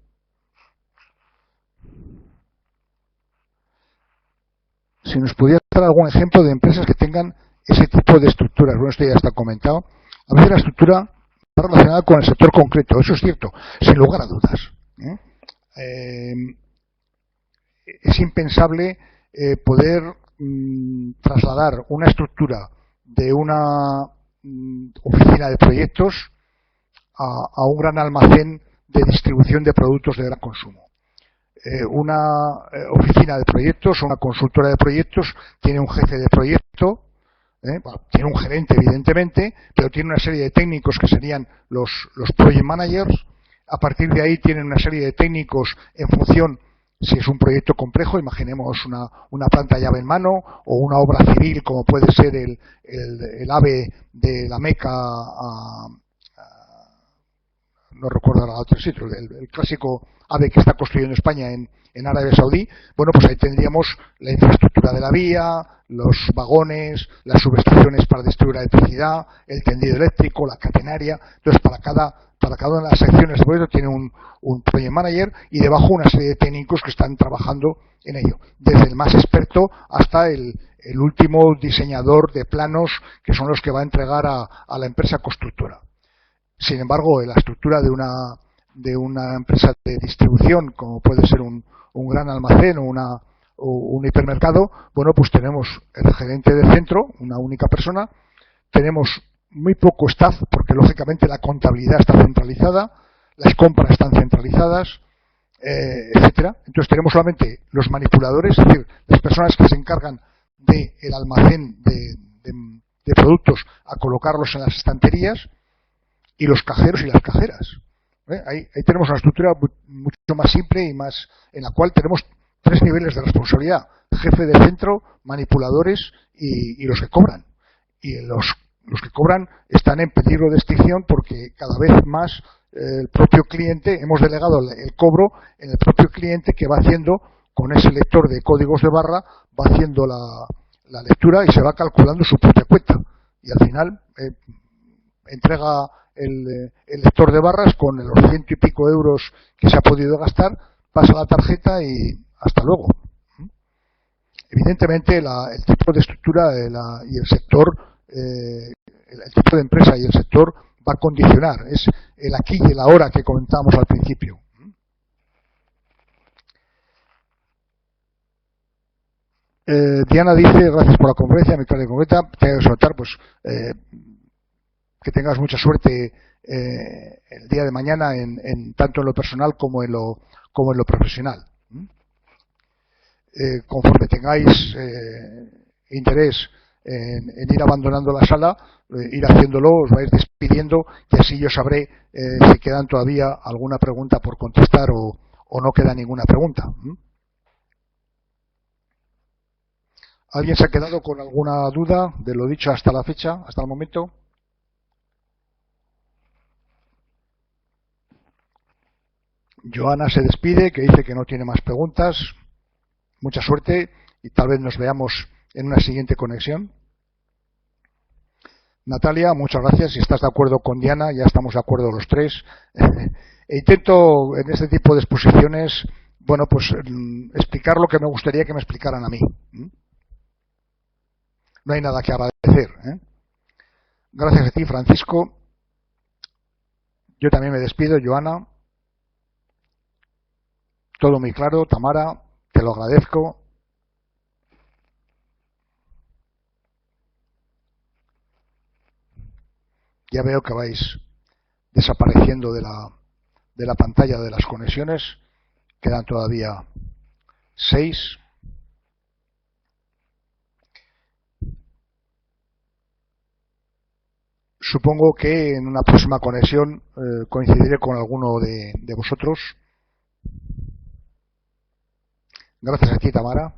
Si nos pudiera dar algún ejemplo de empresas que tengan ese tipo de estructuras. Bueno, esto ya está comentado. A veces la estructura está relacionada con el sector concreto, eso es cierto, sin lugar a dudas. Es impensable poder trasladar una estructura de una oficina de proyectos a un gran almacén de distribución de productos de gran consumo. Una oficina de proyectos o una consultora de proyectos tiene un jefe de proyecto, bueno, tiene un gerente evidentemente, pero tiene una serie de técnicos que serían los project managers. A partir de ahí tienen una serie de técnicos en función, si es un proyecto complejo, imaginemos una planta llave en mano o una obra civil como puede ser el AVE de la Meca no recuerdo ahora otro sitio, el clásico AVE que está construyendo España en Arabia Saudí. Bueno, pues ahí tendríamos la infraestructura de la vía, los vagones, las subestaciones para distribuir la electricidad, el tendido eléctrico, la catenaria. Entonces, para cada una de las secciones de proyecto tiene un project manager y debajo una serie de técnicos que están trabajando en ello, desde el más experto hasta el último diseñador de planos, que son los que va a entregar a la empresa constructora. Sin embargo, en la estructura de una empresa de distribución, como puede ser un gran almacén o un hipermercado, bueno, pues tenemos el gerente del centro, una única persona, tenemos muy poco staff, porque lógicamente la contabilidad está centralizada, las compras están centralizadas, etcétera. Entonces tenemos solamente los manipuladores, es decir, las personas que se encargan del almacén de productos a colocarlos en las estanterías, y los cajeros y las cajeras. Ahí tenemos una estructura mucho más simple y más en la cual tenemos 3 niveles de responsabilidad: jefe de centro, manipuladores y los que cobran. Y los que cobran están en peligro de extinción porque cada vez más el propio cliente, hemos delegado el cobro en el propio cliente, que va haciendo con ese lector de códigos de barra, va haciendo la lectura y se va calculando su propia cuenta. Y al final entrega el lector de barras con los 100 y pico euros que se ha podido gastar, pasa la tarjeta y hasta luego. Evidentemente el tipo de estructura y el sector, el tipo de empresa y el sector va a condicionar, es el aquí y el ahora que comentábamos al principio. Diana dice: gracias por la conferencia, mi clara y concreta. Te voy a notar, pues que tengas mucha suerte el día de mañana tanto en lo personal como en lo profesional. Conforme tengáis interés en ir abandonando la sala, ir haciéndolo, os vais despidiendo, y así yo sabré si quedan todavía alguna pregunta por contestar o no queda ninguna pregunta. ¿Alguien se ha quedado con alguna duda de lo dicho hasta la fecha, hasta el momento? Joana se despide, que dice que no tiene más preguntas. Mucha suerte y tal vez nos veamos en una siguiente conexión. Natalia, muchas gracias. Si estás de acuerdo con Diana, ya estamos de acuerdo los tres. E intento en este tipo de exposiciones, bueno, pues explicar lo que me gustaría que me explicaran a mí. No hay nada que agradecer. Gracias a ti, Francisco. Yo también me despido, Joana. Todo muy claro, Tamara, te lo agradezco. Ya veo que vais desapareciendo de la pantalla de las conexiones. Quedan todavía 6. Supongo que en una próxima conexión coincidiré con alguno de vosotros. Gracias a ti, Tamara.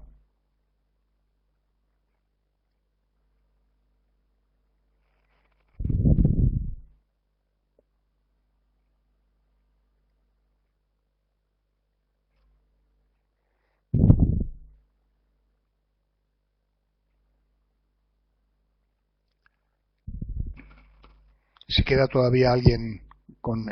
Si queda todavía alguien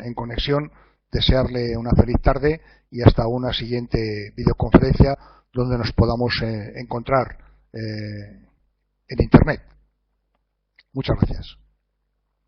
en conexión, desearle una feliz tarde y hasta una siguiente videoconferencia donde nos podamos encontrar en Internet. Muchas gracias.